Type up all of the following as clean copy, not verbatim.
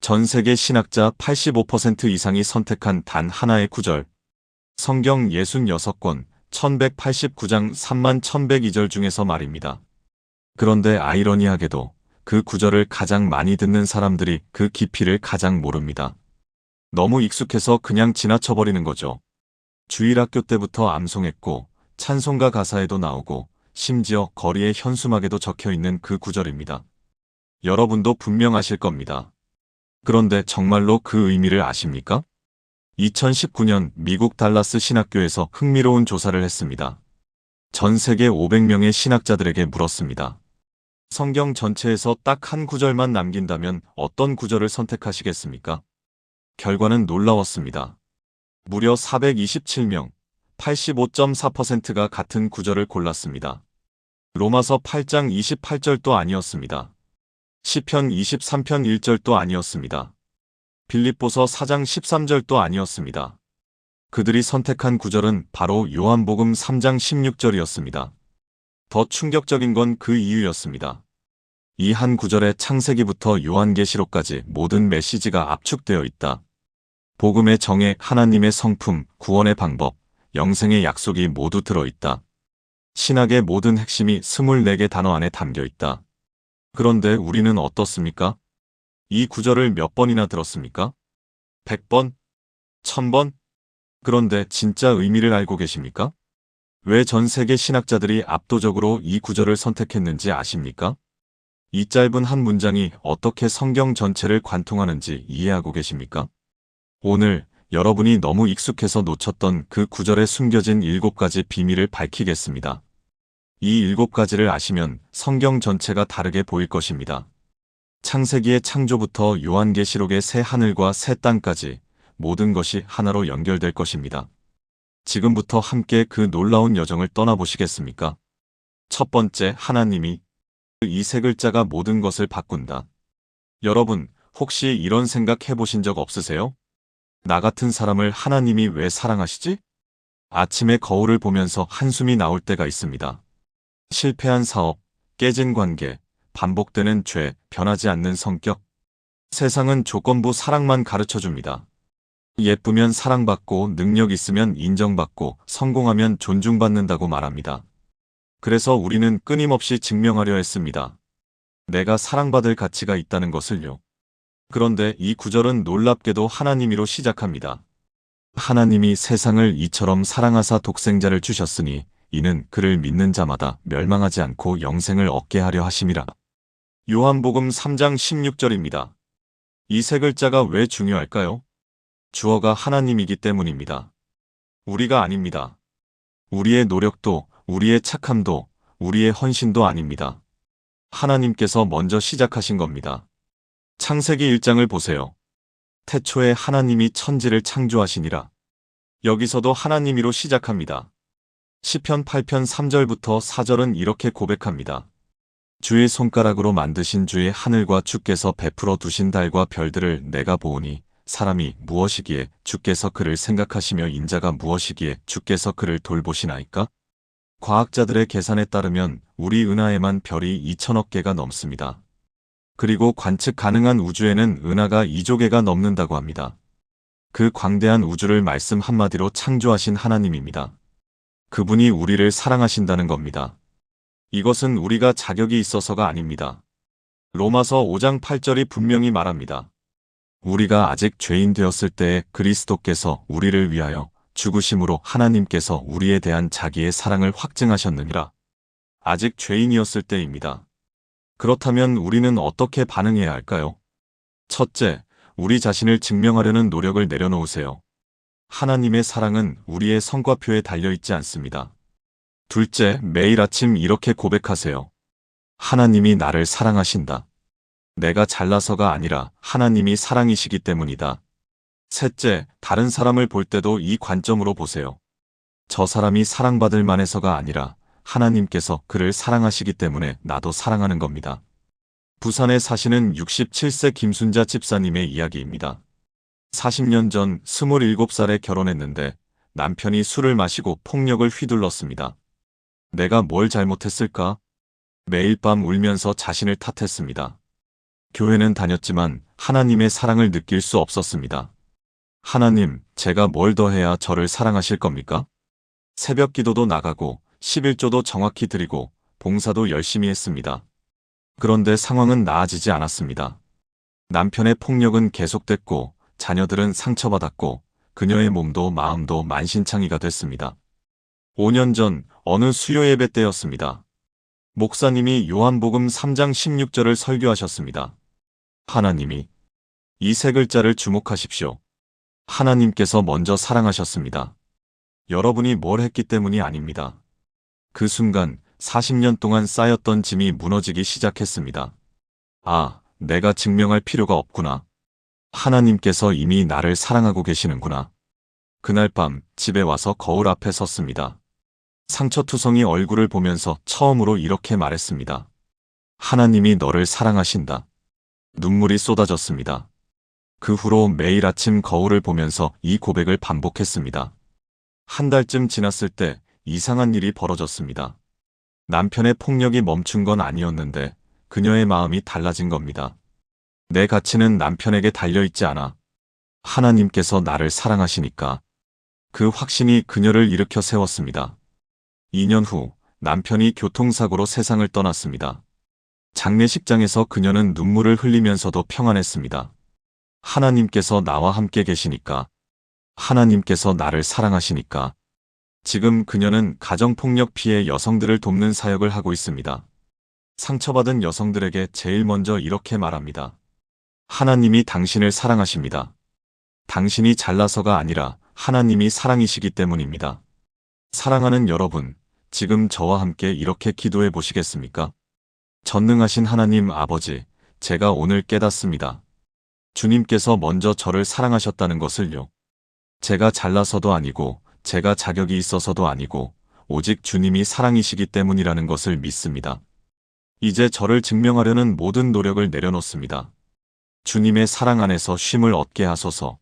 전 세계 신학자 85% 이상이 선택한 단 하나의 구절. 성경 66권, 1189장 31,102절 중에서 말입니다. 그런데 아이러니하게도 그 구절을 가장 많이 듣는 사람들이 그 깊이를 가장 모릅니다. 너무 익숙해서 그냥 지나쳐버리는 거죠. 주일학교 때부터 암송했고 찬송가 가사에도 나오고 심지어 거리의 현수막에도 적혀있는 그 구절입니다. 여러분도 분명 아실 겁니다. 그런데 정말로 그 의미를 아십니까? 2019년 미국 달라스 신학교에서 흥미로운 조사를 했습니다. 전 세계 500명의 신학자들에게 물었습니다. 성경 전체에서 딱 한 구절만 남긴다면 어떤 구절을 선택하시겠습니까? 결과는 놀라웠습니다. 무려 427명, 85.4%가 같은 구절을 골랐습니다. 로마서 8장 28절도 아니었습니다. 시편 23편 1절도 아니었습니다. 빌립보서 4장 13절도 아니었습니다. 그들이 선택한 구절은 바로 요한복음 3장 16절이었습니다. 더 충격적인 건 그 이유였습니다. 이 한 구절에 창세기부터 요한계시록까지 모든 메시지가 압축되어 있다. 복음의 정액, 하나님의 성품, 구원의 방법, 영생의 약속이 모두 들어있다. 신학의 모든 핵심이 24개 단어 안에 담겨 있다. 그런데 우리는 어떻습니까? 이 구절을 몇 번이나 들었습니까? 100번? 1000번? 그런데 진짜 의미를 알고 계십니까? 왜 전 세계 신학자들이 압도적으로 이 구절을 선택했는지 아십니까? 이 짧은 한 문장이 어떻게 성경 전체를 관통하는지 이해하고 계십니까? 오늘 여러분이 너무 익숙해서 놓쳤던 그 구절에 숨겨진 7가지 비밀을 밝히겠습니다. 이 7가지를 아시면 성경 전체가 다르게 보일 것입니다. 창세기의 창조부터 요한계시록의 새 하늘과 새 땅까지 모든 것이 하나로 연결될 것입니다. 지금부터 함께 그 놀라운 여정을 떠나보시겠습니까? 첫 번째, 하나님이 이 세 글자가 모든 것을 바꾼다. 여러분, 혹시 이런 생각 해보신 적 없으세요? 나 같은 사람을 하나님이 왜 사랑하시지? 아침에 거울을 보면서 한숨이 나올 때가 있습니다. 실패한 사업, 깨진 관계, 반복되는 죄, 변하지 않는 성격. 세상은 조건부 사랑만 가르쳐줍니다. 예쁘면 사랑받고 능력 있으면 인정받고 성공하면 존중받는다고 말합니다. 그래서 우리는 끊임없이 증명하려 했습니다. 내가 사랑받을 가치가 있다는 것을요. 그런데 이 구절은 놀랍게도 하나님이로 시작합니다. 하나님이 세상을 이처럼 사랑하사 독생자를 주셨으니 이는 그를 믿는 자마다 멸망하지 않고 영생을 얻게 하려 하심이라. 요한복음 3장 16절입니다. 이 세 글자가 왜 중요할까요? 주어가 하나님이기 때문입니다. 우리가 아닙니다. 우리의 노력도, 우리의 착함도, 우리의 헌신도 아닙니다. 하나님께서 먼저 시작하신 겁니다. 창세기 1장을 보세요. 태초에 하나님이 천지를 창조하시니라. 여기서도 하나님이로 시작합니다. 시편 8편 3절부터 4절은 이렇게 고백합니다. 주의 손가락으로 만드신 주의 하늘과 주께서 베풀어 두신 달과 별들을 내가 보오니 사람이 무엇이기에 주께서 그를 생각하시며 인자가 무엇이기에 주께서 그를 돌보시나이까? 과학자들의 계산에 따르면 우리 은하에만 별이 2천억 개가 넘습니다. 그리고 관측 가능한 우주에는 은하가 2조 개가 넘는다고 합니다. 그 광대한 우주를 말씀 한마디로 창조하신 하나님입니다. 그분이 우리를 사랑하신다는 겁니다. 이것은 우리가 자격이 있어서가 아닙니다. 로마서 5장 8절이 분명히 말합니다. 우리가 아직 죄인 되었을 때에 그리스도께서 우리를 위하여 죽으심으로 하나님께서 우리에 대한 자기의 사랑을 확증하셨느니라. 아직 죄인이었을 때입니다. 그렇다면 우리는 어떻게 반응해야 할까요? 첫째, 우리 자신을 증명하려는 노력을 내려놓으세요. 하나님의 사랑은 우리의 성과표에 달려있지 않습니다. 둘째, 매일 아침 이렇게 고백하세요. 하나님이 나를 사랑하신다. 내가 잘나서가 아니라 하나님이 사랑이시기 때문이다. 셋째, 다른 사람을 볼 때도 이 관점으로 보세요. 저 사람이 사랑받을 만해서가 아니라 하나님께서 그를 사랑하시기 때문에 나도 사랑하는 겁니다. 부산에 사시는 67세 김순자 집사님의 이야기입니다. 40년 전 27살에 결혼했는데 남편이 술을 마시고 폭력을 휘둘렀습니다. 내가 뭘 잘못했을까? 매일 밤 울면서 자신을 탓했습니다. 교회는 다녔지만 하나님의 사랑을 느낄 수 없었습니다. 하나님, 제가 뭘 더 해야 저를 사랑하실 겁니까? 새벽 기도도 나가고 11조도 정확히 드리고 봉사도 열심히 했습니다. 그런데 상황은 나아지지 않았습니다. 남편의 폭력은 계속됐고 자녀들은 상처받았고 그녀의 몸도 마음도 만신창이가 됐습니다. 5년 전 어느 수요 예배 때였습니다. 목사님이 요한복음 3장 16절을 설교하셨습니다. 하나님이 이 세 글자를 주목하십시오. 하나님께서 먼저 사랑하셨습니다. 여러분이 뭘 했기 때문이 아닙니다. 그 순간 40년 동안 쌓였던 짐이 무너지기 시작했습니다. 아, 내가 증명할 필요가 없구나. 하나님께서 이미 나를 사랑하고 계시는구나. 그날 밤 집에 와서 거울 앞에 섰습니다. 상처투성이 얼굴을 보면서 처음으로 이렇게 말했습니다. 하나님이 너를 사랑하신다. 눈물이 쏟아졌습니다. 그 후로 매일 아침 거울을 보면서 이 고백을 반복했습니다. 한 달쯤 지났을 때 이상한 일이 벌어졌습니다. 남편의 폭력이 멈춘 건 아니었는데 그녀의 마음이 달라진 겁니다. 내 가치는 남편에게 달려있지 않아. 하나님께서 나를 사랑하시니까. 그 확신이 그녀를 일으켜 세웠습니다. 2년 후 남편이 교통사고로 세상을 떠났습니다. 장례식장에서 그녀는 눈물을 흘리면서도 평안했습니다. 하나님께서 나와 함께 계시니까. 하나님께서 나를 사랑하시니까. 지금 그녀는 가정폭력 피해 여성들을 돕는 사역을 하고 있습니다. 상처받은 여성들에게 제일 먼저 이렇게 말합니다. 하나님이 당신을 사랑하십니다. 당신이 잘나서가 아니라 하나님이 사랑이시기 때문입니다. 사랑하는 여러분, 지금 저와 함께 이렇게 기도해 보시겠습니까? 전능하신 하나님 아버지, 제가 오늘 깨닫습니다. 주님께서 먼저 저를 사랑하셨다는 것을요. 제가 잘나서도 아니고, 제가 자격이 있어서도 아니고, 오직 주님이 사랑이시기 때문이라는 것을 믿습니다. 이제 저를 증명하려는 모든 노력을 내려놓습니다. 주님의 사랑 안에서 쉼을 얻게 하소서.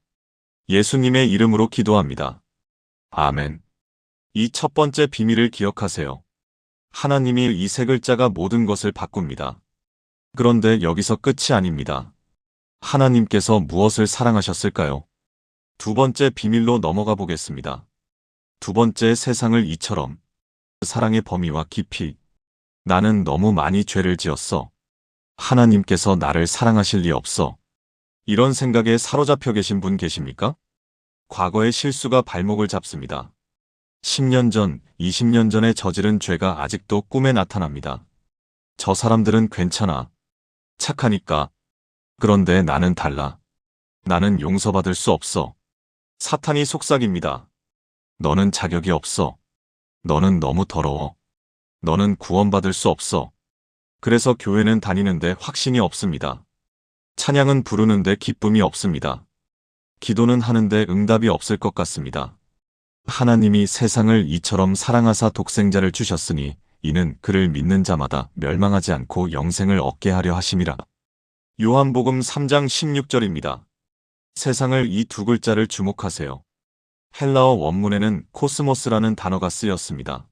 예수님의 이름으로 기도합니다. 아멘. 이 첫 번째 비밀을 기억하세요. 하나님이 이 세 글자가 모든 것을 바꿉니다. 그런데 여기서 끝이 아닙니다. 하나님께서 무엇을 사랑하셨을까요? 두 번째 비밀로 넘어가 보겠습니다. 두 번째, 세상을 이처럼. 사랑의 범위와 깊이. 나는 너무 많이 죄를 지었어. 하나님께서 나를 사랑하실 리 없어. 이런 생각에 사로잡혀 계신 분 계십니까? 과거의 실수가 발목을 잡습니다. 10년 전, 20년 전에 저지른 죄가 아직도 꿈에 나타납니다. 저 사람들은 괜찮아. 착하니까. 그런데 나는 달라. 나는 용서받을 수 없어. 사탄이 속삭입니다. 너는 자격이 없어. 너는 너무 더러워. 너는 구원받을 수 없어. 그래서 교회는 다니는데 확신이 없습니다. 찬양은 부르는데 기쁨이 없습니다. 기도는 하는데 응답이 없을 것 같습니다. 하나님이 세상을 이처럼 사랑하사 독생자를 주셨으니 이는 그를 믿는 자마다 멸망하지 않고 영생을 얻게 하려 하심이라. 요한복음 3장 16절입니다. 세상을 이 두 글자를 주목하세요. 헬라어 원문에는 코스모스라는 단어가 쓰였습니다.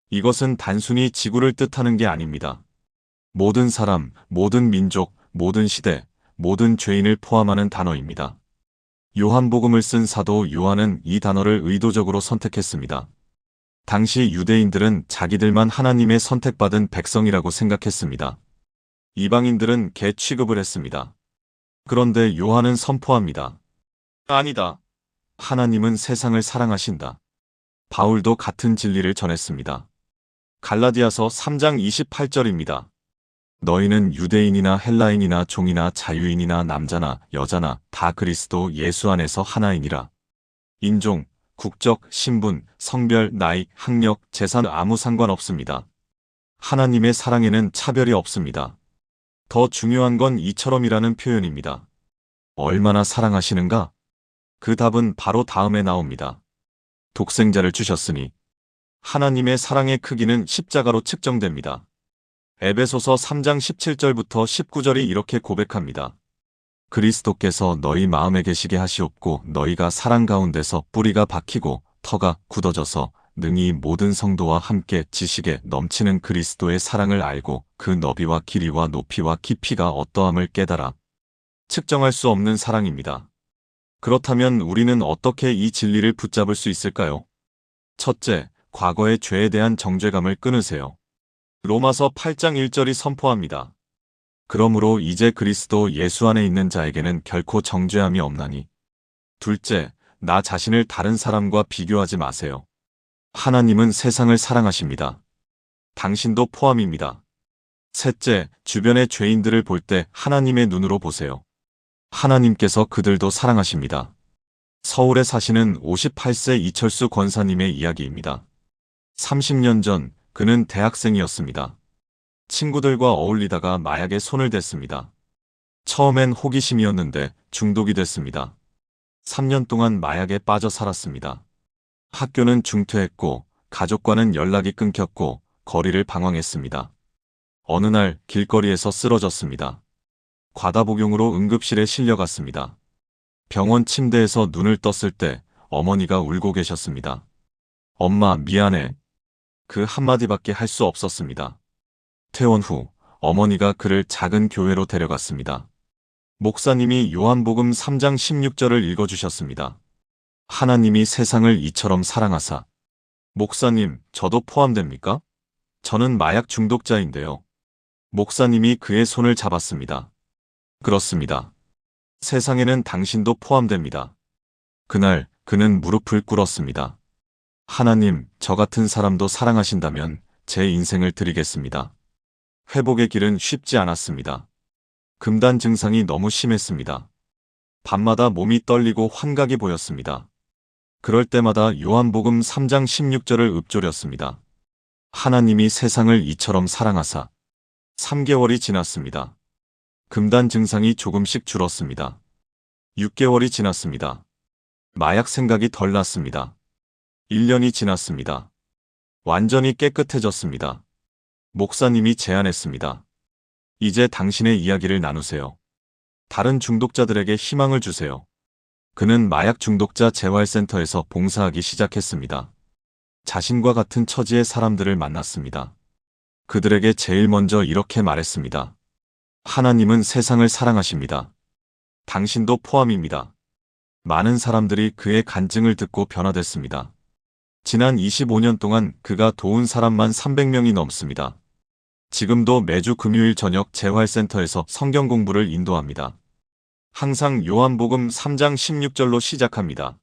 이것은 단순히 지구를 뜻하는 게 아닙니다. 모든 사람, 모든 민족, 모든 시대, 모든 죄인을 포함하는 단어입니다. 요한복음을 쓴 사도 요한은 이 단어를 의도적으로 선택했습니다. 당시 유대인들은 자기들만 하나님의 선택받은 백성이라고 생각했습니다. 이방인들은 개 취급을 했습니다. 그런데 요한은 선포합니다. 아니다. 하나님은 세상을 사랑하신다. 바울도 같은 진리를 전했습니다. 갈라디아서 3장 28절입니다. 너희는 유대인이나 헬라인이나 종이나 자유인이나 남자나 여자나 다 그리스도 예수 안에서 하나이니라. 인종, 국적, 신분, 성별, 나이, 학력, 재산 아무 상관없습니다. 하나님의 사랑에는 차별이 없습니다. 더 중요한 건 이처럼이라는 표현입니다. 얼마나 사랑하시는가? 그 답은 바로 다음에 나옵니다. 독생자를 주셨으니. 하나님의 사랑의 크기는 십자가로 측정됩니다. 에베소서 3장 17절부터 19절이 이렇게 고백합니다. 그리스도께서 너희 마음에 계시게 하시옵고 너희가 사랑 가운데서 뿌리가 박히고 터가 굳어져서 능히 모든 성도와 함께 지식에 넘치는 그리스도의 사랑을 알고 그 너비와 길이와 높이와 깊이가 어떠함을 깨달아 측정할 수 없는 사랑입니다. 그렇다면 우리는 어떻게 이 진리를 붙잡을 수 있을까요? 첫째, 과거의 죄에 대한 정죄감을 끊으세요. 로마서 8장 1절이 선포합니다. 그러므로 이제 그리스도 예수 안에 있는 자에게는 결코 정죄함이 없나니. 둘째, 나 자신을 다른 사람과 비교하지 마세요. 하나님은 세상을 사랑하십니다. 당신도 포함입니다. 셋째, 주변의 죄인들을 볼 때 하나님의 눈으로 보세요. 하나님께서 그들도 사랑하십니다. 서울에 사시는 58세 이철수 권사님의 이야기입니다. 30년 전 그는 대학생이었습니다. 친구들과 어울리다가 마약에 손을 댔습니다. 처음엔 호기심이었는데 중독이 됐습니다. 3년 동안 마약에 빠져 살았습니다. 학교는 중퇴했고 가족과는 연락이 끊겼고 거리를 방황했습니다. 어느 날 길거리에서 쓰러졌습니다. 과다복용으로 응급실에 실려갔습니다. 병원 침대에서 눈을 떴을 때 어머니가 울고 계셨습니다. 엄마, 미안해. 그 한마디밖에 할 수 없었습니다. 퇴원 후 어머니가 그를 작은 교회로 데려갔습니다. 목사님이 요한복음 3장 16절을 읽어주셨습니다. 하나님이 세상을 이처럼 사랑하사. 목사님, 저도 포함됩니까? 저는 마약 중독자인데요. 목사님이 그의 손을 잡았습니다. 그렇습니다. 세상에는 당신도 포함됩니다. 그날 그는 무릎을 꿇었습니다. 하나님, 저 같은 사람도 사랑하신다면 제 인생을 드리겠습니다. 회복의 길은 쉽지 않았습니다. 금단 증상이 너무 심했습니다. 밤마다 몸이 떨리고 환각이 보였습니다. 그럴 때마다 요한복음 3장 16절을 읊조렸습니다. 하나님이 세상을 이처럼 사랑하사. 3개월이 지났습니다. 금단 증상이 조금씩 줄었습니다. 6개월이 지났습니다. 마약 생각이 덜 났습니다. 1년이 지났습니다. 완전히 깨끗해졌습니다. 목사님이 제안했습니다. 이제 당신의 이야기를 나누세요. 다른 중독자들에게 희망을 주세요. 그는 마약 중독자 재활센터에서 봉사하기 시작했습니다. 자신과 같은 처지의 사람들을 만났습니다. 그들에게 제일 먼저 이렇게 말했습니다. 하나님은 세상을 사랑하십니다. 당신도 포함입니다. 많은 사람들이 그의 간증을 듣고 변화됐습니다. 지난 25년 동안 그가 도운 사람만 300명이 넘습니다. 지금도 매주 금요일 저녁 재활센터에서 성경 공부를 인도합니다. 항상 요한복음 3장 16절로 시작합니다.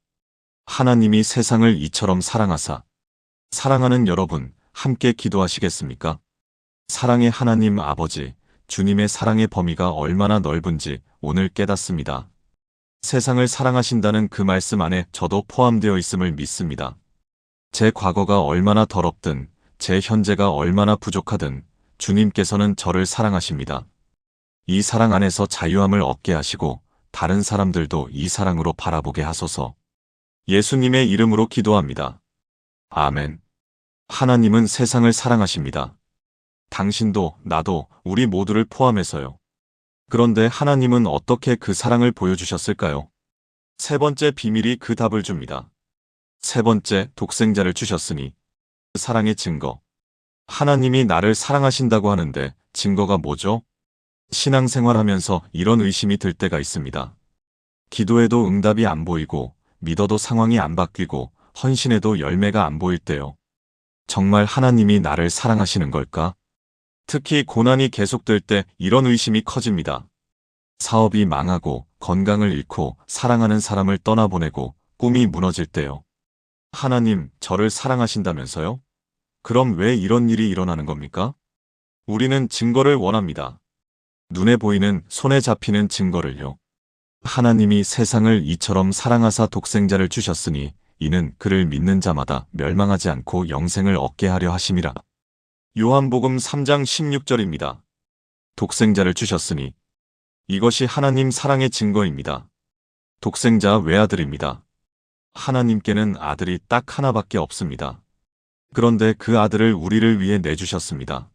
하나님이 세상을 이처럼 사랑하사. 사랑하는 여러분, 함께 기도하시겠습니까? 사랑의 하나님 아버지, 주님의 사랑의 범위가 얼마나 넓은지 오늘 깨닫습니다. 세상을 사랑하신다는 그 말씀 안에 저도 포함되어 있음을 믿습니다. 제 과거가 얼마나 더럽든, 제 현재가 얼마나 부족하든 주님께서는 저를 사랑하십니다. 이 사랑 안에서 자유함을 얻게 하시고 다른 사람들도 이 사랑으로 바라보게 하소서. 예수님의 이름으로 기도합니다. 아멘. 하나님은 세상을 사랑하십니다. 당신도 나도 우리 모두를 포함해서요. 그런데 하나님은 어떻게 그 사랑을 보여주셨을까요? 세 번째 비밀이 그 답을 줍니다. 세 번째, 독생자를 주셨으니. 그 사랑의 증거. 하나님이 나를 사랑하신다고 하는데 증거가 뭐죠? 신앙생활하면서 이런 의심이 들 때가 있습니다. 기도해도 응답이 안 보이고, 믿어도 상황이 안 바뀌고, 헌신해도 열매가 안 보일 때요. 정말 하나님이 나를 사랑하시는 걸까? 특히 고난이 계속될 때 이런 의심이 커집니다. 사업이 망하고, 건강을 잃고, 사랑하는 사람을 떠나보내고, 꿈이 무너질 때요. 하나님, 저를 사랑하신다면서요? 그럼 왜 이런 일이 일어나는 겁니까? 우리는 증거를 원합니다. 눈에 보이는, 손에 잡히는 증거를요. 하나님이 세상을 이처럼 사랑하사 독생자를 주셨으니 이는 그를 믿는 자마다 멸망하지 않고 영생을 얻게 하려 하심이라. 요한복음 3장 16절입니다. 독생자를 주셨으니. 이것이 하나님 사랑의 증거입니다. 독생자 외아들입니다. 하나님께는 아들이 딱 하나밖에 없습니다. 그런데 그 아들을 우리를 위해 내주셨습니다.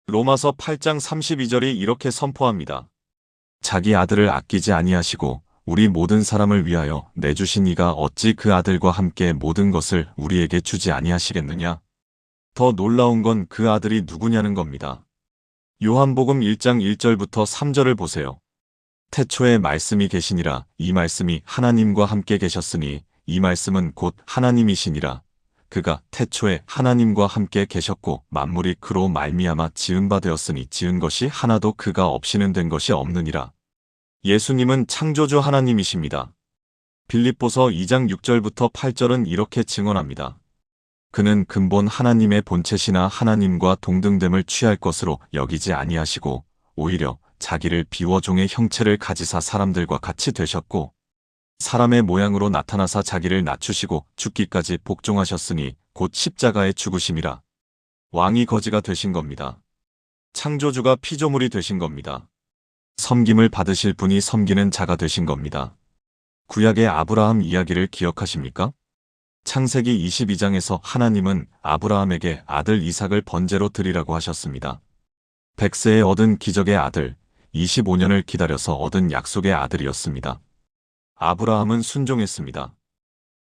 로마서 8장 32절이 이렇게 선포합니다. 자기 아들을 아끼지 아니하시고 우리 모든 사람을 위하여 내주신 이가 어찌 그 아들과 함께 모든 것을 우리에게 주지 아니하시겠느냐? 더 놀라운 건 그 아들이 누구냐는 겁니다. 요한복음 1장 1절부터 3절을 보세요. 태초에 말씀이 계시니라. 이 말씀이 하나님과 함께 계셨으니 이 말씀은 곧 하나님이시니라. 그가 태초에 하나님과 함께 계셨고 만물이 그로 말미암아 지은 바 되었으니 지은 것이 하나도 그가 없이는 된 것이 없느니라. 예수님은 창조주 하나님이십니다. 빌립보서 2장 6절부터 8절은 이렇게 증언합니다. 그는 근본 하나님의 본체시나 하나님과 동등됨을 취할 것으로 여기지 아니하시고 오히려 자기를 비워 종의 형체를 가지사 사람들과 같이 되셨고 사람의 모양으로 나타나사 자기를 낮추시고 죽기까지 복종하셨으니 곧 십자가에 죽으심이라. 왕이 거지가 되신 겁니다. 창조주가 피조물이 되신 겁니다. 섬김을 받으실 분이 섬기는 자가 되신 겁니다. 구약의 아브라함 이야기를 기억하십니까? 창세기 22장에서 하나님은 아브라함에게 아들 이삭을 번제로 드리라고 하셨습니다. 100세에 얻은 기적의 아들, 25년을 기다려서 얻은 약속의 아들이었습니다. 아브라함은 순종했습니다.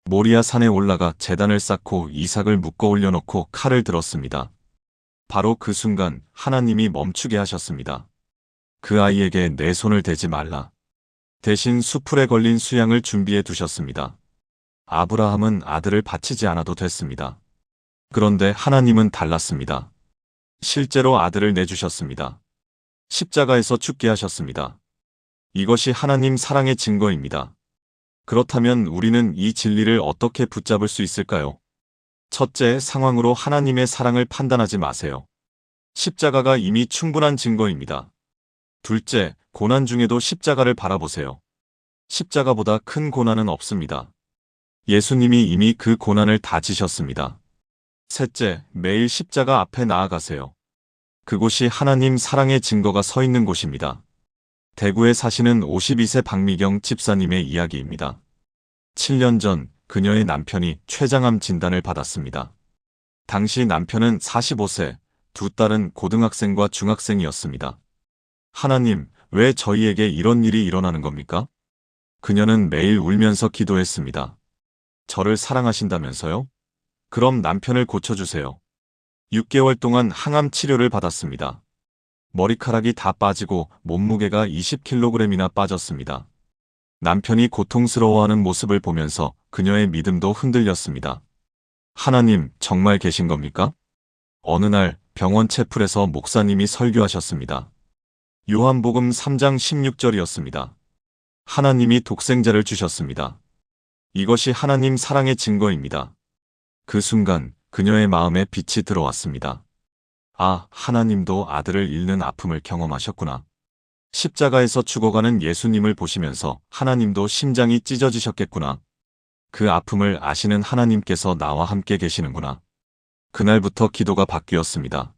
모리아 산에 올라가 제단을 쌓고 이삭을 묶어 올려놓고 칼을 들었습니다. 바로 그 순간 하나님이 멈추게 하셨습니다. 그 아이에게 내 손을 대지 말라. 대신 수풀에 걸린 수양을 준비해 두셨습니다. 아브라함은 아들을 바치지 않아도 됐습니다. 그런데 하나님은 달랐습니다. 실제로 아들을 내주셨습니다. 십자가에서 죽게 하셨습니다. 이것이 하나님 사랑의 증거입니다. 그렇다면 우리는 이 진리를 어떻게 붙잡을 수 있을까요? 첫째, 상황으로 하나님의 사랑을 판단하지 마세요. 십자가가 이미 충분한 증거입니다. 둘째, 고난 중에도 십자가를 바라보세요. 십자가보다 큰 고난은 없습니다. 예수님이 이미 그 고난을 다 지셨습니다. 셋째, 매일 십자가 앞에 나아가세요. 그곳이 하나님 사랑의 증거가 서 있는 곳입니다. 대구에 사시는 52세 박미경 집사님의 이야기입니다. 7년 전 그녀의 남편이 췌장암 진단을 받았습니다. 당시 남편은 45세, 두 딸은 고등학생과 중학생이었습니다. 하나님, 왜 저희에게 이런 일이 일어나는 겁니까? 그녀는 매일 울면서 기도했습니다. 저를 사랑하신다면서요? 그럼 남편을 고쳐주세요. 6개월 동안 항암 치료를 받았습니다. 머리카락이 다 빠지고 몸무게가 20kg이나 빠졌습니다. 남편이 고통스러워하는 모습을 보면서 그녀의 믿음도 흔들렸습니다. 하나님, 정말 계신 겁니까? 어느 날 병원 채플에서 목사님이 설교하셨습니다. 요한복음 3장 16절이었습니다. 하나님이 독생자를 주셨습니다. 이것이 하나님 사랑의 증거입니다. 그 순간 그녀의 마음에 빛이 들어왔습니다. 아, 하나님도 아들을 잃는 아픔을 경험하셨구나. 십자가에서 죽어가는 예수님을 보시면서 하나님도 심장이 찢어지셨겠구나. 그 아픔을 아시는 하나님께서 나와 함께 계시는구나. 그날부터 기도가 바뀌었습니다.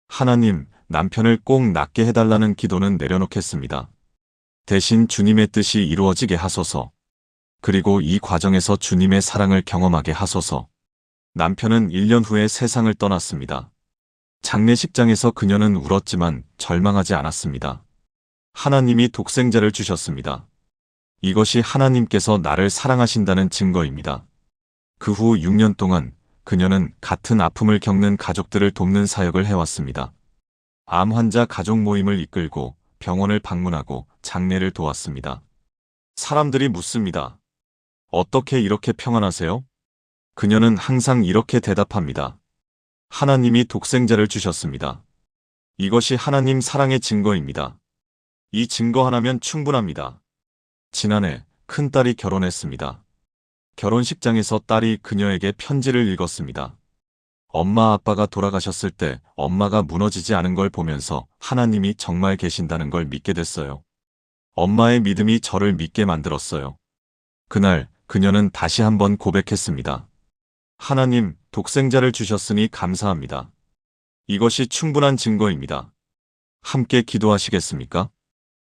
하나님, 남편을 꼭 낫게 해달라는 기도는 내려놓겠습니다. 대신 주님의 뜻이 이루어지게 하소서. 그리고 이 과정에서 주님의 사랑을 경험하게 하소서. 남편은 1년 후에 세상을 떠났습니다. 장례식장에서 그녀는 울었지만 절망하지 않았습니다. 하나님이 독생자를 주셨습니다. 이것이 하나님께서 나를 사랑하신다는 증거입니다. 그 후 6년 동안 그녀는 같은 아픔을 겪는 가족들을 돕는 사역을 해왔습니다. 암 환자 가족 모임을 이끌고 병원을 방문하고 장례를 도왔습니다. 사람들이 묻습니다. 어떻게 이렇게 평안하세요? 그녀는 항상 이렇게 대답합니다. 하나님이 독생자를 주셨습니다. 이것이 하나님 사랑의 증거입니다. 이 증거 하나면 충분합니다. 지난해 큰딸이 결혼했습니다. 결혼식장에서 딸이 그녀에게 편지를 읽었습니다. 엄마 아빠가 돌아가셨을 때 엄마가 무너지지 않은 걸 보면서 하나님이 정말 계신다는 걸 믿게 됐어요. 엄마의 믿음이 저를 믿게 만들었어요. 그날 그녀는 다시 한번 고백했습니다. 하나님, 독생자를 주셨으니 감사합니다. 이것이 충분한 증거입니다. 함께 기도하시겠습니까?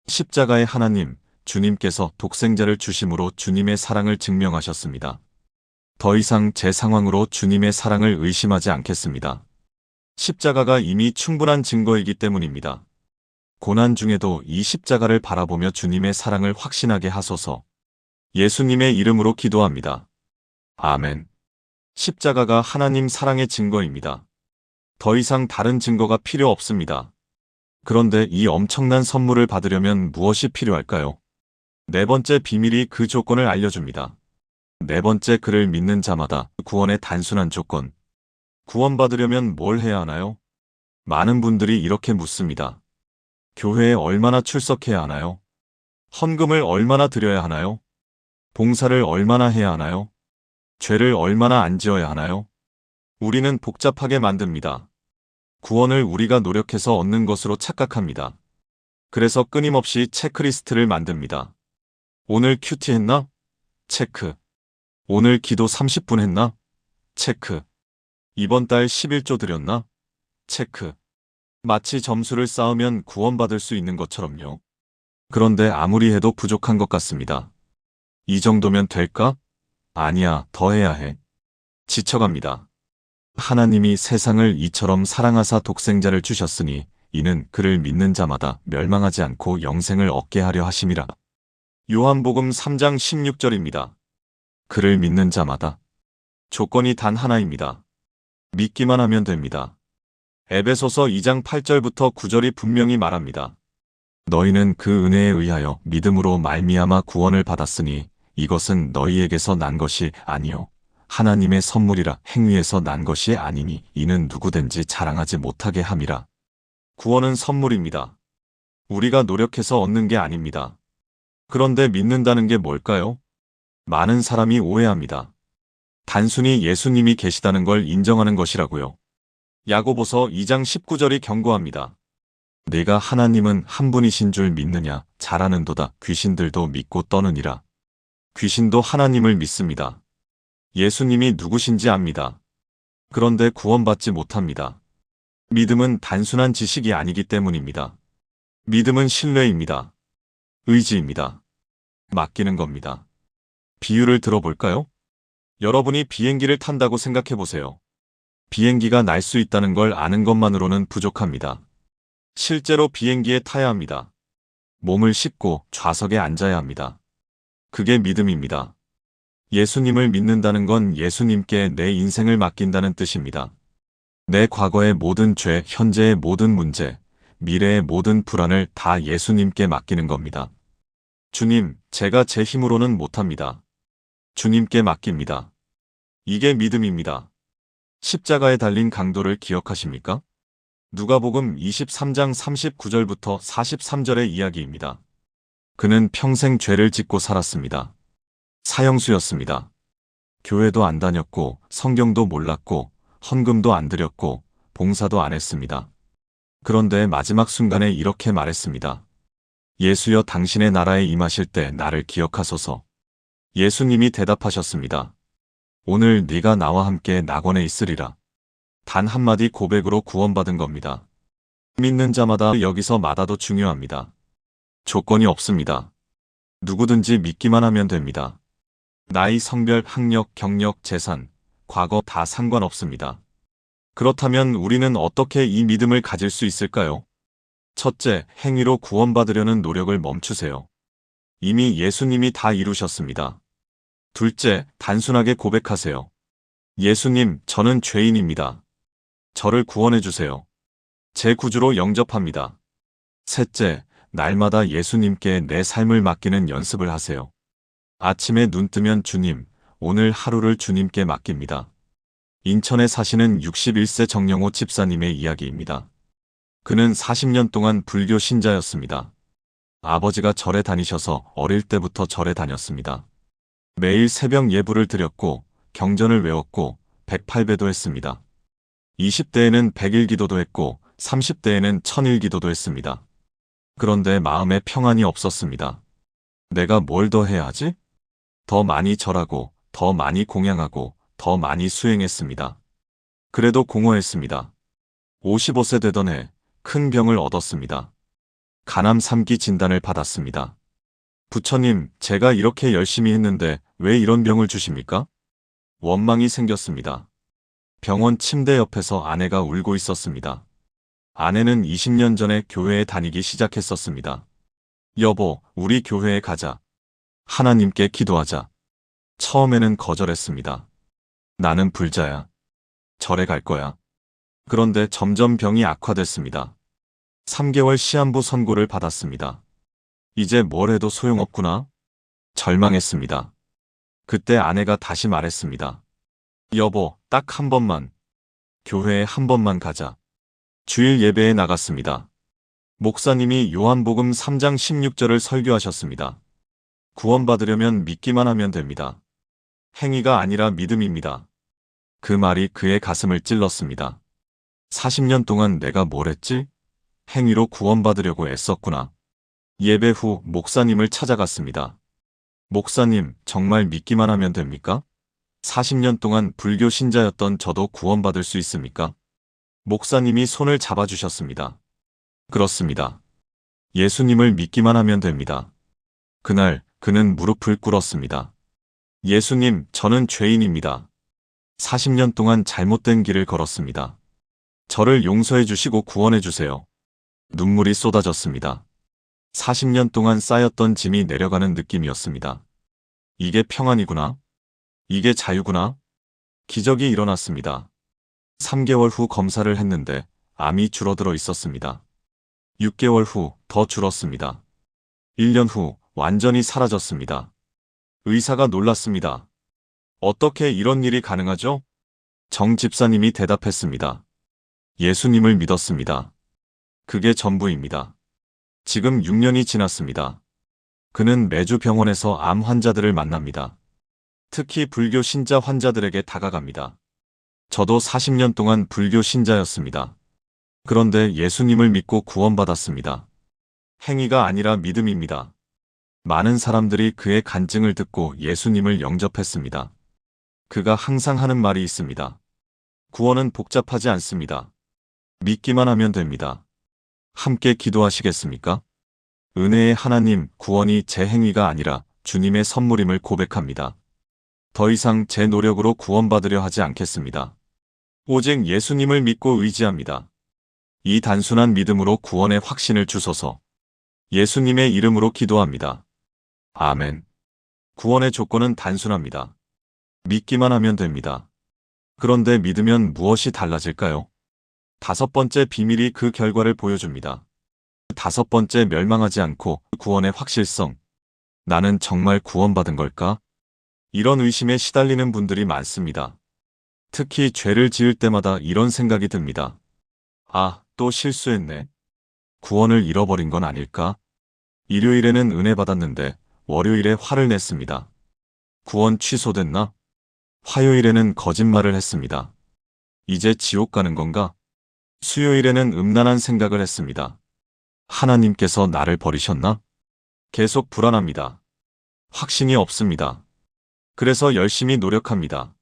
십자가의 하나님, 주님께서 독생자를 주심으로 주님의 사랑을 증명하셨습니다. 더 이상 제 상황으로 주님의 사랑을 의심하지 않겠습니다. 십자가가 이미 충분한 증거이기 때문입니다. 고난 중에도 이 십자가를 바라보며 주님의 사랑을 확신하게 하소서. 예수님의 이름으로 기도합니다. 아멘. 십자가가 하나님 사랑의 증거입니다. 더 이상 다른 증거가 필요 없습니다. 그런데 이 엄청난 선물을 받으려면 무엇이 필요할까요? 네 번째 비밀이 그 조건을 알려줍니다. 네 번째, 그를 믿는 자마다 구원의 단순한 조건. 구원받으려면 뭘 해야 하나요? 많은 분들이 이렇게 묻습니다. 교회에 얼마나 출석해야 하나요? 헌금을 얼마나 드려야 하나요? 봉사를 얼마나 해야 하나요? 죄를 얼마나 안 지어야 하나요? 우리는 복잡하게 만듭니다. 구원을 우리가 노력해서 얻는 것으로 착각합니다. 그래서 끊임없이 체크리스트를 만듭니다. 오늘 큐티 했나? 체크. 오늘 기도 30분 했나? 체크. 이번 달 11조 드렸나? 체크. 마치 점수를 쌓으면 구원받을 수 있는 것처럼요. 그런데 아무리 해도 부족한 것 같습니다. 이 정도면 될까? 아니야, 더 해야 해. 지쳐갑니다. 하나님이 세상을 이처럼 사랑하사 독생자를 주셨으니 이는 그를 믿는 자마다 멸망하지 않고 영생을 얻게 하려 하심이라. 요한복음 3장 16절입니다. 그를 믿는 자마다. 조건이 단 하나입니다. 믿기만 하면 됩니다. 에베소서 2장 8절부터 9절이 분명히 말합니다. 너희는 그 은혜에 의하여 믿음으로 말미암아 구원을 받았으니 이것은 너희에게서 난 것이 아니요 하나님의 선물이라. 행위에서 난 것이 아니니 이는 누구든지 자랑하지 못하게 함이라. 구원은 선물입니다. 우리가 노력해서 얻는 게 아닙니다. 그런데 믿는다는 게 뭘까요? 많은 사람이 오해합니다. 단순히 예수님이 계시다는 걸 인정하는 것이라고요. 야고보서 2장 19절이 경고합니다. 네가 하나님은 한 분이신 줄 믿느냐? 잘하는도다. 귀신들도 믿고 떠느니라. 귀신도 하나님을 믿습니다. 예수님이 누구신지 압니다. 그런데 구원받지 못합니다. 믿음은 단순한 지식이 아니기 때문입니다. 믿음은 신뢰입니다. 의지입니다. 맡기는 겁니다. 비유를 들어볼까요? 여러분이 비행기를 탄다고 생각해 보세요. 비행기가 날 수 있다는 걸 아는 것만으로는 부족합니다. 실제로 비행기에 타야 합니다. 몸을 싣고 좌석에 앉아야 합니다. 그게 믿음입니다. 예수님을 믿는다는 건 예수님께 내 인생을 맡긴다는 뜻입니다. 내 과거의 모든 죄, 현재의 모든 문제, 미래의 모든 불안을 다 예수님께 맡기는 겁니다. 주님, 제가 제 힘으로는 못합니다. 주님께 맡깁니다. 이게 믿음입니다. 십자가에 달린 강도를 기억하십니까? 누가복음 23장 39절부터 43절의 이야기입니다. 그는 평생 죄를 짓고 살았습니다. 사형수였습니다. 교회도 안 다녔고 성경도 몰랐고 헌금도 안 드렸고 봉사도 안 했습니다. 그런데 마지막 순간에 이렇게 말했습니다. 예수여, 당신의 나라에 임하실 때 나를 기억하소서. 예수님이 대답하셨습니다. 오늘 네가 나와 함께 낙원에 있으리라. 단 한마디 고백으로 구원받은 겁니다. 믿는 자마다 여기서 마다도 중요합니다. 조건이 없습니다. 누구든지 믿기만 하면 됩니다. 나이, 성별, 학력, 경력, 재산, 과거 다 상관없습니다. 그렇다면 우리는 어떻게 이 믿음을 가질 수 있을까요? 첫째, 행위로 구원받으려는 노력을 멈추세요. 이미 예수님이 다 이루셨습니다. 둘째, 단순하게 고백하세요. 예수님, 저는 죄인입니다. 저를 구원해 주세요. 제 구주로 영접합니다. 셋째, 날마다 예수님께 내 삶을 맡기는 연습을 하세요. 아침에 눈 뜨면 주님, 오늘 하루를 주님께 맡깁니다. 인천에 사시는 61세 정영호 집사님의 이야기입니다. 그는 40년 동안 불교 신자였습니다. 아버지가 절에 다니셔서 어릴 때부터 절에 다녔습니다. 매일 새벽 예불을 드렸고 경전을 외웠고 108배도 했습니다. 20대에는 100일 기도도 했고 30대에는 1000일 기도도 했습니다. 그런데 마음에 평안이 없었습니다. 내가 뭘 더 해야 하지? 더 많이 절하고 더 많이 공양하고 더 많이 수행했습니다. 그래도 공허했습니다. 55세 되던 해 큰 병을 얻었습니다. 간암 3기 진단을 받았습니다. 부처님, 제가 이렇게 열심히 했는데 왜 이런 병을 주십니까? 원망이 생겼습니다. 병원 침대 옆에서 아내가 울고 있었습니다. 아내는 20년 전에 교회에 다니기 시작했었습니다. 여보, 우리 교회에 가자. 하나님께 기도하자. 처음에는 거절했습니다. 나는 불자야. 절에 갈 거야. 그런데 점점 병이 악화됐습니다. 3개월 시한부 선고를 받았습니다. 이제 뭘 해도 소용없구나. 절망했습니다. 그때 아내가 다시 말했습니다. 여보, 딱 한 번만. 교회에 한 번만 가자. 주일 예배에 나갔습니다. 목사님이 요한복음 3장 16절을 설교하셨습니다. 구원받으려면 믿기만 하면 됩니다. 행위가 아니라 믿음입니다. 그 말이 그의 가슴을 찔렀습니다. 40년 동안 내가 뭘 했지? 행위로 구원받으려고 애썼구나. 예배 후 목사님을 찾아갔습니다. 목사님, 정말 믿기만 하면 됩니까? 40년 동안 불교 신자였던 저도 구원받을 수 있습니까? 목사님이 손을 잡아주셨습니다. 그렇습니다. 예수님을 믿기만 하면 됩니다. 그날 그는 무릎을 꿇었습니다. 예수님, 저는 죄인입니다. 40년 동안 잘못된 길을 걸었습니다. 저를 용서해 주시고 구원해 주세요. 눈물이 쏟아졌습니다. 40년 동안 쌓였던 짐이 내려가는 느낌이었습니다. 이게 평안이구나. 이게 자유구나. 기적이 일어났습니다. 3개월 후 검사를 했는데 암이 줄어들어 있었습니다. 6개월 후 더 줄었습니다. 1년 후 완전히 사라졌습니다. 의사가 놀랐습니다. 어떻게 이런 일이 가능하죠? 정 집사님이 대답했습니다. 예수님을 믿었습니다. 그게 전부입니다. 지금 6년이 지났습니다. 그는 매주 병원에서 암 환자들을 만납니다. 특히 불교 신자 환자들에게 다가갑니다. 저도 40년 동안 불교 신자였습니다. 그런데 예수님을 믿고 구원받았습니다. 행위가 아니라 믿음입니다. 많은 사람들이 그의 간증을 듣고 예수님을 영접했습니다. 그가 항상 하는 말이 있습니다. 구원은 복잡하지 않습니다. 믿기만 하면 됩니다. 함께 기도하시겠습니까? 은혜의 하나님, 구원이 제 행위가 아니라 주님의 선물임을 고백합니다. 더 이상 제 노력으로 구원받으려 하지 않겠습니다. 오직 예수님을 믿고 의지합니다. 이 단순한 믿음으로 구원의 확신을 주소서. 예수님의 이름으로 기도합니다. 아멘. 구원의 조건은 단순합니다. 믿기만 하면 됩니다. 그런데 믿으면 무엇이 달라질까요? 5번째 비밀이 그 결과를 보여줍니다. 5번째, 멸망하지 않고 구원의 확실성. 나는 정말 구원받은 걸까? 이런 의심에 시달리는 분들이 많습니다. 특히 죄를 지을 때마다 이런 생각이 듭니다. 아, 또 실수했네. 구원을 잃어버린 건 아닐까? 일요일에는 은혜 받았는데 월요일에 화를 냈습니다. 구원 취소됐나? 화요일에는 거짓말을 했습니다. 이제 지옥 가는 건가? 수요일에는 음란한 생각을 했습니다. 하나님께서 나를 버리셨나? 계속 불안합니다. 확신이 없습니다. 그래서 열심히 노력합니다.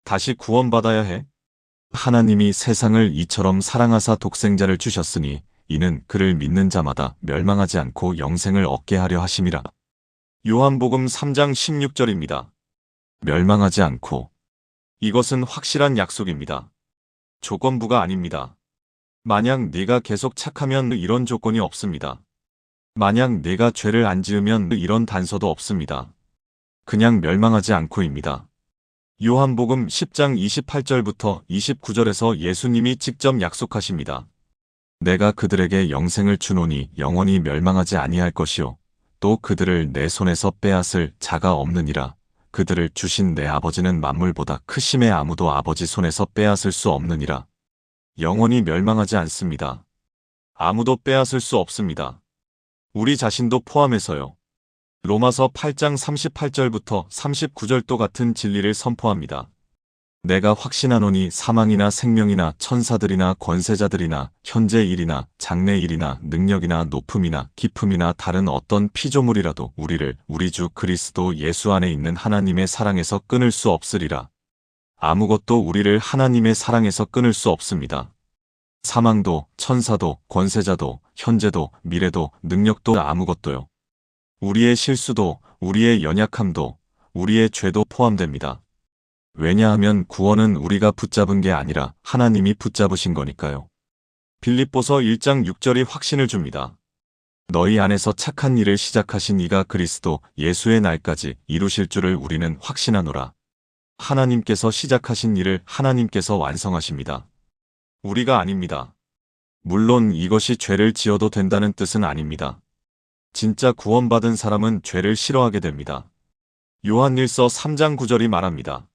다시 구원받아야 해. 하나님이 세상을 이처럼 사랑하사 독생자를 주셨으니 이는 그를 믿는 자마다 멸망하지 않고 영생을 얻게 하려 하심이라. 요한복음 3장 16절입니다. 멸망하지 않고. 이것은 확실한 약속입니다. 조건부가 아닙니다. 만약 네가 계속 착하면 이런 조건이 없습니다. 만약 네가 죄를 안 지으면 이런 단서도 없습니다. 그냥 멸망하지 않고입니다. 요한복음 10장 28절부터 29절에서 예수님이 직접 약속하십니다. 내가 그들에게 영생을 주노니 영원히 멸망하지 아니할 것이요 또 그들을 내 손에서 빼앗을 자가 없느니라. 그들을 주신 내 아버지는 만물보다 크심에 아무도 아버지 손에서 빼앗을 수 없느니라. 영원히 멸망하지 않습니다. 아무도 빼앗을 수 없습니다. 우리 자신도 포함해서요. 로마서 8장 38절부터 39절도 같은 진리를 선포합니다. 내가 확신하노니 사망이나 생명이나 천사들이나 권세자들이나 현재 일이나 장래 일이나 능력이나 높음이나 깊음이나 다른 어떤 피조물이라도 우리를 우리 주 그리스도 예수 안에 있는 하나님의 사랑에서 끊을 수 없으리라. 아무것도 우리를 하나님의 사랑에서 끊을 수 없습니다. 사망도, 천사도, 권세자도, 현재도, 미래도, 능력도 아무것도요. 우리의 실수도, 우리의 연약함도, 우리의 죄도 포함됩니다. 왜냐하면 구원은 우리가 붙잡은 게 아니라 하나님이 붙잡으신 거니까요. 빌립보서 1장 6절이 확신을 줍니다. 너희 안에서 착한 일을 시작하신 이가 그리스도 예수의 날까지 이루실 줄을 우리는 확신하노라. 하나님께서 시작하신 일을 하나님께서 완성하십니다. 우리가 아닙니다. 물론 이것이 죄를 지어도 된다는 뜻은 아닙니다. 진짜 구원받은 사람은 죄를 싫어하게 됩니다. 요한일서 3장 9절이 말합니다.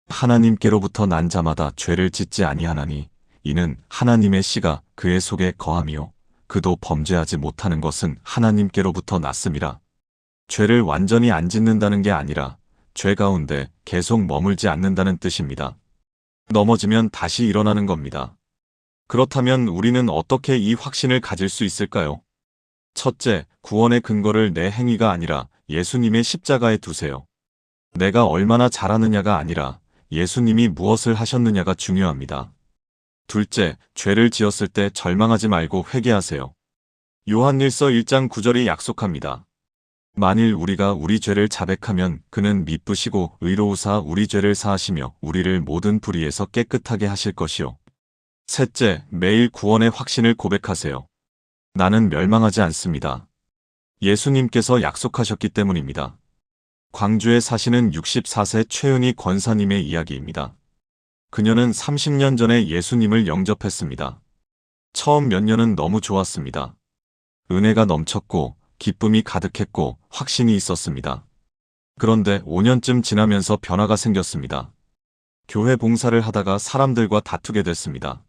하나님께로부터 난 자마다 죄를 짓지 아니하나니 이는 하나님의 씨가 그의 속에 거함이요 그도 범죄하지 못하는 것은 하나님께로부터 났음이라. 죄를 완전히 안 짓는다는 게 아니라 죄 가운데 계속 머물지 않는다는 뜻입니다. 넘어지면 다시 일어나는 겁니다. 그렇다면 우리는 어떻게 이 확신을 가질 수 있을까요? 첫째, 구원의 근거를 내 행위가 아니라 예수님의 십자가에 두세요. 내가 얼마나 잘하느냐가 아니라 예수님이 무엇을 하셨느냐가 중요합니다. 둘째, 죄를 지었을 때 절망하지 말고 회개하세요. 요한일서 1장 9절이 약속합니다. 만일 우리가 우리 죄를 자백하면 그는 미쁘시고 의로우사 우리 죄를 사하시며 우리를 모든 불의에서 깨끗하게 하실 것이요. 셋째, 매일 구원의 확신을 고백하세요. 나는 멸망하지 않습니다. 예수님께서 약속하셨기 때문입니다. 광주에 사시는 64세 최은희 권사님의 이야기입니다. 그녀는 30년 전에 예수님을 영접했습니다. 처음 몇 년은 너무 좋았습니다. 은혜가 넘쳤고 기쁨이 가득했고 확신이 있었습니다. 그런데 5년쯤 지나면서 변화가 생겼습니다. 교회 봉사를 하다가 사람들과 다투게 됐습니다.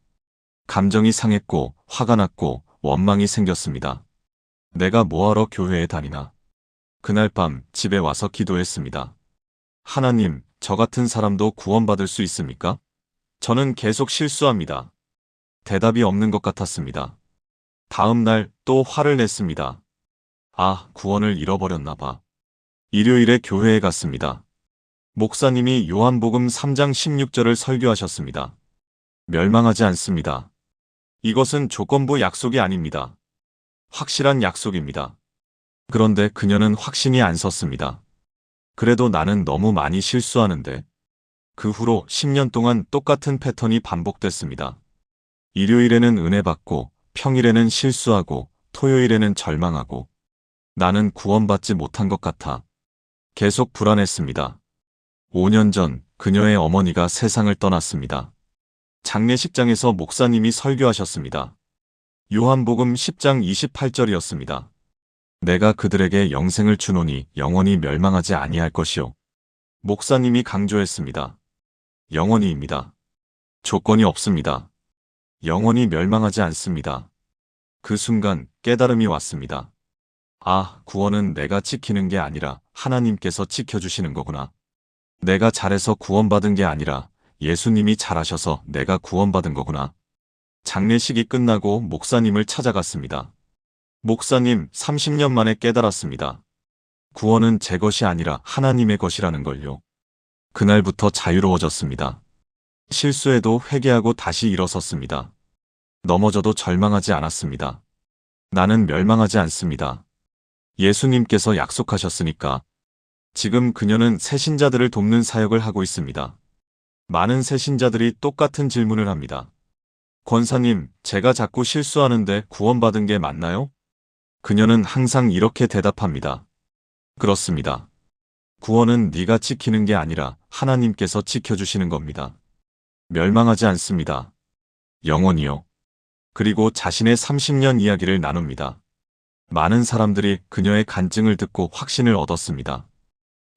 감정이 상했고 화가 났고 원망이 생겼습니다. 내가 뭐하러 교회에 다니나. 그날 밤 집에 와서 기도했습니다. 하나님, 저 같은 사람도 구원받을 수 있습니까? 저는 계속 실수합니다. 대답이 없는 것 같았습니다. 다음 날 또 화를 냈습니다. 아, 구원을 잃어버렸나 봐. 일요일에 교회에 갔습니다. 목사님이 요한복음 3장 16절을 설교하셨습니다. 멸망하지 않습니다. 이것은 조건부 약속이 아닙니다. 확실한 약속입니다. 그런데 그녀는 확신이 안 섰습니다. 그래도 나는 너무 많이 실수하는데. 그 후로 10년 동안 똑같은 패턴이 반복됐습니다. 일요일에는 은혜 받고, 평일에는 실수하고, 토요일에는 절망하고. 나는 구원받지 못한 것 같아. 계속 불안했습니다. 5년 전 그녀의 어머니가 세상을 떠났습니다. 장례식장에서 목사님이 설교하셨습니다. 요한복음 10장 28절이었습니다. 내가 그들에게 영생을 주노니 영원히 멸망하지 아니할 것이요. 목사님이 강조했습니다. 영원히입니다. 조건이 없습니다. 영원히 멸망하지 않습니다. 그 순간 깨달음이 왔습니다. 아, 구원은 내가 지키는 게 아니라 하나님께서 지켜주시는 거구나. 내가 잘해서 구원받은 게 아니라 예수님이 잘하셔서 내가 구원받은 거구나. 장례식이 끝나고 목사님을 찾아갔습니다. 목사님, 30년 만에 깨달았습니다. 구원은 제 것이 아니라 하나님의 것이라는 걸요. 그날부터 자유로워졌습니다. 실수해도 회개하고 다시 일어섰습니다. 넘어져도 절망하지 않았습니다. 나는 멸망하지 않습니다. 예수님께서 약속하셨으니까. 지금 그녀는 새신자들을 돕는 사역을 하고 있습니다. 많은 새신자들이 똑같은 질문을 합니다. 권사님, 제가 자꾸 실수하는데 구원받은 게 맞나요? 그녀는 항상 이렇게 대답합니다. 그렇습니다. 구원은 네가 지키는 게 아니라 하나님께서 지켜주시는 겁니다. 멸망하지 않습니다. 영원히요. 그리고 자신의 30년 이야기를 나눕니다. 많은 사람들이 그녀의 간증을 듣고 확신을 얻었습니다.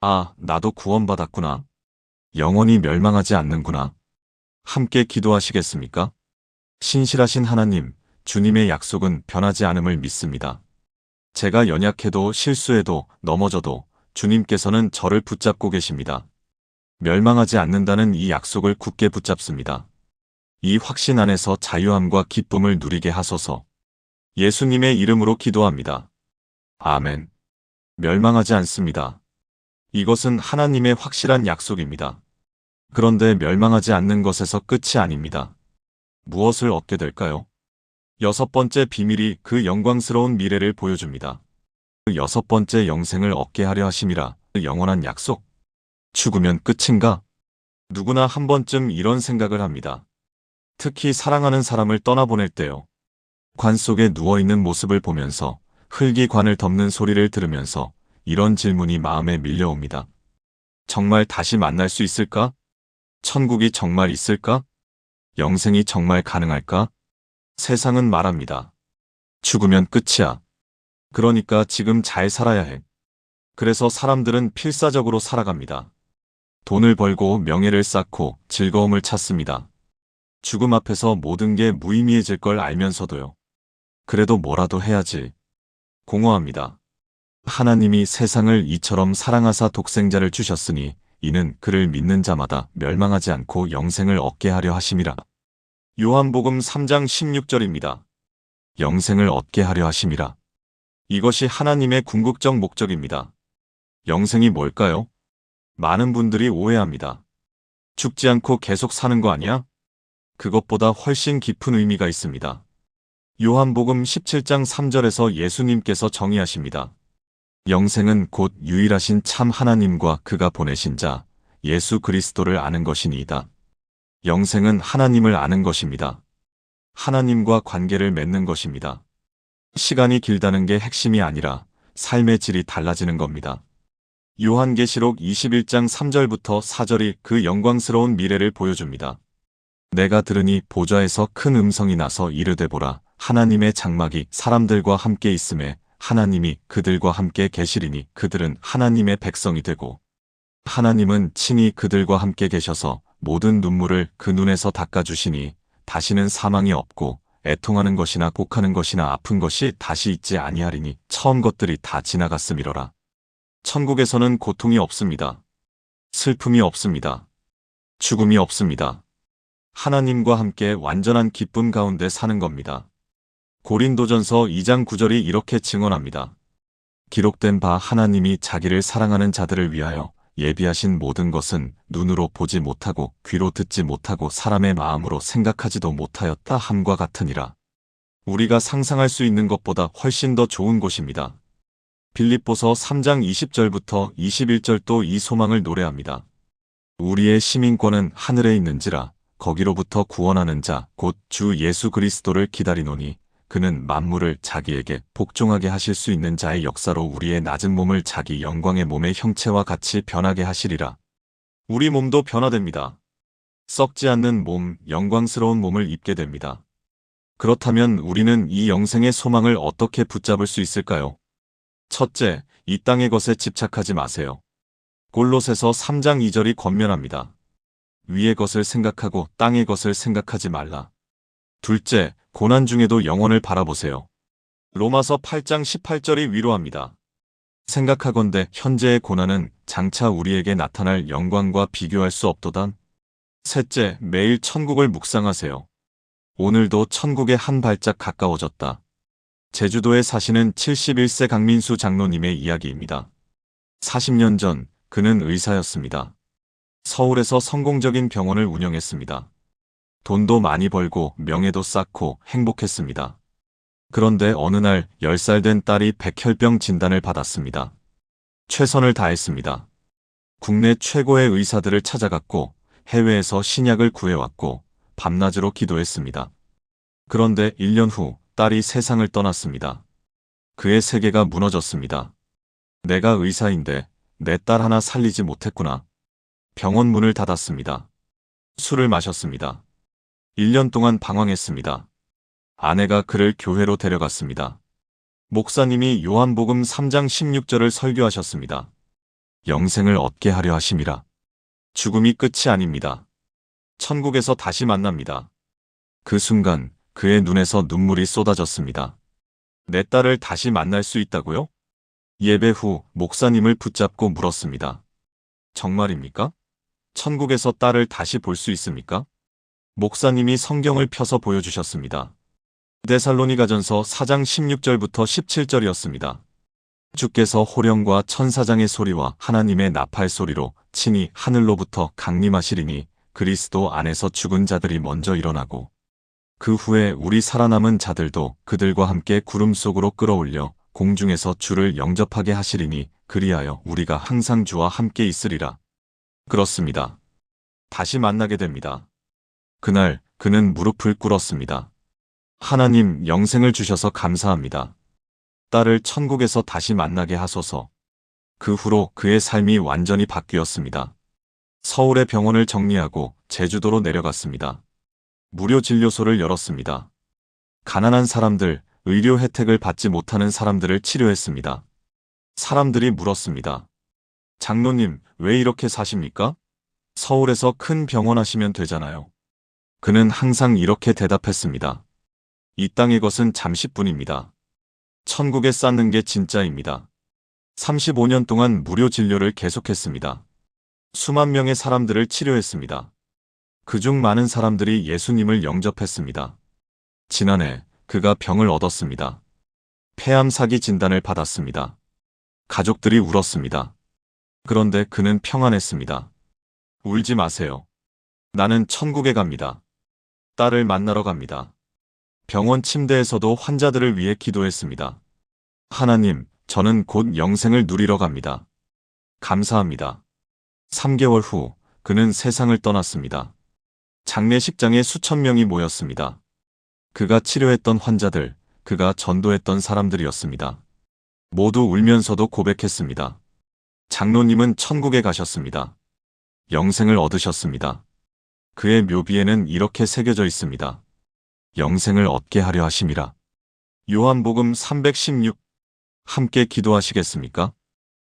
아, 나도 구원받았구나. 영원히 멸망하지 않는구나. 함께 기도하시겠습니까? 신실하신 하나님, 주님의 약속은 변하지 않음을 믿습니다. 제가 연약해도 실수해도 넘어져도 주님께서는 저를 붙잡고 계십니다. 멸망하지 않는다는 이 약속을 굳게 붙잡습니다. 이 확신 안에서 자유함과 기쁨을 누리게 하소서. 예수님의 이름으로 기도합니다. 아멘. 멸망하지 않습니다. 이것은 하나님의 확실한 약속입니다. 그런데 멸망하지 않는 것에서 끝이 아닙니다. 무엇을 얻게 될까요? 여섯 번째 비밀이 그 영광스러운 미래를 보여줍니다. 그 여섯 번째 영생을 얻게 하려 하심이라. 그 영원한 약속. 죽으면 끝인가? 누구나 한 번쯤 이런 생각을 합니다. 특히 사랑하는 사람을 떠나보낼 때요. 관 속에 누워있는 모습을 보면서 흙이 관을 덮는 소리를 들으면서 이런 질문이 마음에 밀려옵니다. 정말 다시 만날 수 있을까? 천국이 정말 있을까? 영생이 정말 가능할까? 세상은 말합니다. 죽으면 끝이야. 그러니까 지금 잘 살아야 해. 그래서 사람들은 필사적으로 살아갑니다. 돈을 벌고 명예를 쌓고 즐거움을 찾습니다. 죽음 앞에서 모든 게 무의미해질 걸 알면서도요. 그래도 뭐라도 해야지. 공허합니다. 하나님이 세상을 이처럼 사랑하사 독생자를 주셨으니 이는 그를 믿는 자마다 멸망하지 않고 영생을 얻게 하려 하심이라. 요한복음 3장 16절입니다. 영생을 얻게 하려 하심이라. 이것이 하나님의 궁극적 목적입니다. 영생이 뭘까요? 많은 분들이 오해합니다. 죽지 않고 계속 사는 거 아니야? 그것보다 훨씬 깊은 의미가 있습니다. 요한복음 17장 3절에서 예수님께서 정의하십니다. 영생은 곧 유일하신 참 하나님과 그가 보내신 자, 예수 그리스도를 아는 것이니이다. 영생은 하나님을 아는 것입니다. 하나님과 관계를 맺는 것입니다. 시간이 길다는 게 핵심이 아니라 삶의 질이 달라지는 겁니다. 요한계시록 21장 3절부터 4절이 그 영광스러운 미래를 보여줍니다. 내가 들으니 보좌에서 큰 음성이 나서 이르되 보라, 하나님의 장막이 사람들과 함께 있음에 하나님이 그들과 함께 계시리니 그들은 하나님의 백성이 되고 하나님은 친히 그들과 함께 계셔서 모든 눈물을 그 눈에서 닦아주시니 다시는 사망이 없고 애통하는 것이나 곡하는 것이나 아픈 것이 다시 있지 아니하리니 처음 것들이 다 지나갔음이로라. 천국에서는 고통이 없습니다. 슬픔이 없습니다. 죽음이 없습니다. 하나님과 함께 완전한 기쁨 가운데 사는 겁니다. 고린도전서 2장 9절이 이렇게 증언합니다. 기록된 바 하나님이 자기를 사랑하는 자들을 위하여 예비하신 모든 것은 눈으로 보지 못하고 귀로 듣지 못하고 사람의 마음으로 생각하지도 못하였다 함과 같으니라. 우리가 상상할 수 있는 것보다 훨씬 더 좋은 곳입니다. 빌립보서 3장 20절부터 21절도 이 소망을 노래합니다. 우리의 시민권은 하늘에 있는지라 거기로부터 구원하는 자 곧 주 예수 그리스도를 기다리노니 그는 만물을 자기에게 복종하게 하실 수 있는 자의 역사로 우리의 낮은 몸을 자기 영광의 몸의 형체와 같이 변하게 하시리라. 우리 몸도 변화됩니다. 썩지 않는 몸, 영광스러운 몸을 입게 됩니다. 그렇다면 우리는 이 영생의 소망을 어떻게 붙잡을 수 있을까요? 첫째, 이 땅의 것에 집착하지 마세요. 골로새서 3장 2절이 권면합니다. 위의 것을 생각하고 땅의 것을 생각하지 말라. 둘째, 고난 중에도 영원을 바라보세요. 로마서 8장 18절이 위로합니다. 생각하건대 현재의 고난은 장차 우리에게 나타날 영광과 비교할 수 없도다. 셋째, 매일 천국을 묵상하세요. 오늘도 천국에 한 발짝 가까워졌다. 제주도에 사시는 71세 강민수 장로님의 이야기입니다. 40년 전 그는 의사였습니다. 서울에서 성공적인 병원을 운영했습니다. 돈도 많이 벌고 명예도 쌓고 행복했습니다. 그런데 어느 날 10살 된 딸이 백혈병 진단을 받았습니다. 최선을 다했습니다. 국내 최고의 의사들을 찾아갔고 해외에서 신약을 구해왔고 밤낮으로 기도했습니다. 그런데 1년 후 딸이 세상을 떠났습니다. 그의 세계가 무너졌습니다. 내가 의사인데 내 딸 하나 살리지 못했구나. 병원 문을 닫았습니다. 술을 마셨습니다. 1년 동안 방황했습니다. 아내가 그를 교회로 데려갔습니다. 목사님이 요한복음 3장 16절을 설교하셨습니다. 영생을 얻게 하려 하심이라. 죽음이 끝이 아닙니다. 천국에서 다시 만납니다. 그 순간 그의 눈에서 눈물이 쏟아졌습니다. 내 딸을 다시 만날 수 있다고요? 예배 후 목사님을 붙잡고 물었습니다. 정말입니까? 천국에서 딸을 다시 볼 수 있습니까? 목사님이 성경을 펴서 보여주셨습니다. 데살로니가전서 4장 16절부터 17절이었습니다. 주께서 호령과 천사장의 소리와 하나님의 나팔 소리로 친히 하늘로부터 강림하시리니 그리스도 안에서 죽은 자들이 먼저 일어나고 그 후에 우리 살아남은 자들도 그들과 함께 구름 속으로 끌어올려 공중에서 주를 영접하게 하시리니 그리하여 우리가 항상 주와 함께 있으리라. 그렇습니다. 다시 만나게 됩니다. 그날 그는 무릎을 꿇었습니다. 하나님, 영생을 주셔서 감사합니다. 딸을 천국에서 다시 만나게 하소서. 그 후로 그의 삶이 완전히 바뀌었습니다. 서울의 병원을 정리하고 제주도로 내려갔습니다. 무료 진료소를 열었습니다. 가난한 사람들, 의료 혜택을 받지 못하는 사람들을 치료했습니다. 사람들이 물었습니다. 장로님, 왜 이렇게 사십니까? 서울에서 큰 병원 하시면 되잖아요. 그는 항상 이렇게 대답했습니다. 이 땅의 것은 잠시뿐입니다. 천국에 쌓는 게 진짜입니다. 35년 동안 무료 진료를 계속했습니다. 수만 명의 사람들을 치료했습니다. 그중 많은 사람들이 예수님을 영접했습니다. 지난해 그가 병을 얻었습니다. 폐암 사기 진단을 받았습니다. 가족들이 울었습니다. 그런데 그는 평안했습니다. 울지 마세요. 나는 천국에 갑니다. 딸을 만나러 갑니다. 병원 침대에서도 환자들을 위해 기도했습니다. 하나님, 저는 곧 영생을 누리러 갑니다. 감사합니다. 3개월 후 그는 세상을 떠났습니다. 장례식장에 수천 명이 모였습니다. 그가 치료했던 환자들, 그가 전도했던 사람들이었습니다. 모두 울면서도 고백했습니다. 장로님은 천국에 가셨습니다. 영생을 얻으셨습니다. 그의 묘비에는 이렇게 새겨져 있습니다. 영생을 얻게 하려 하심이라. 요한복음 316. 함께 기도하시겠습니까?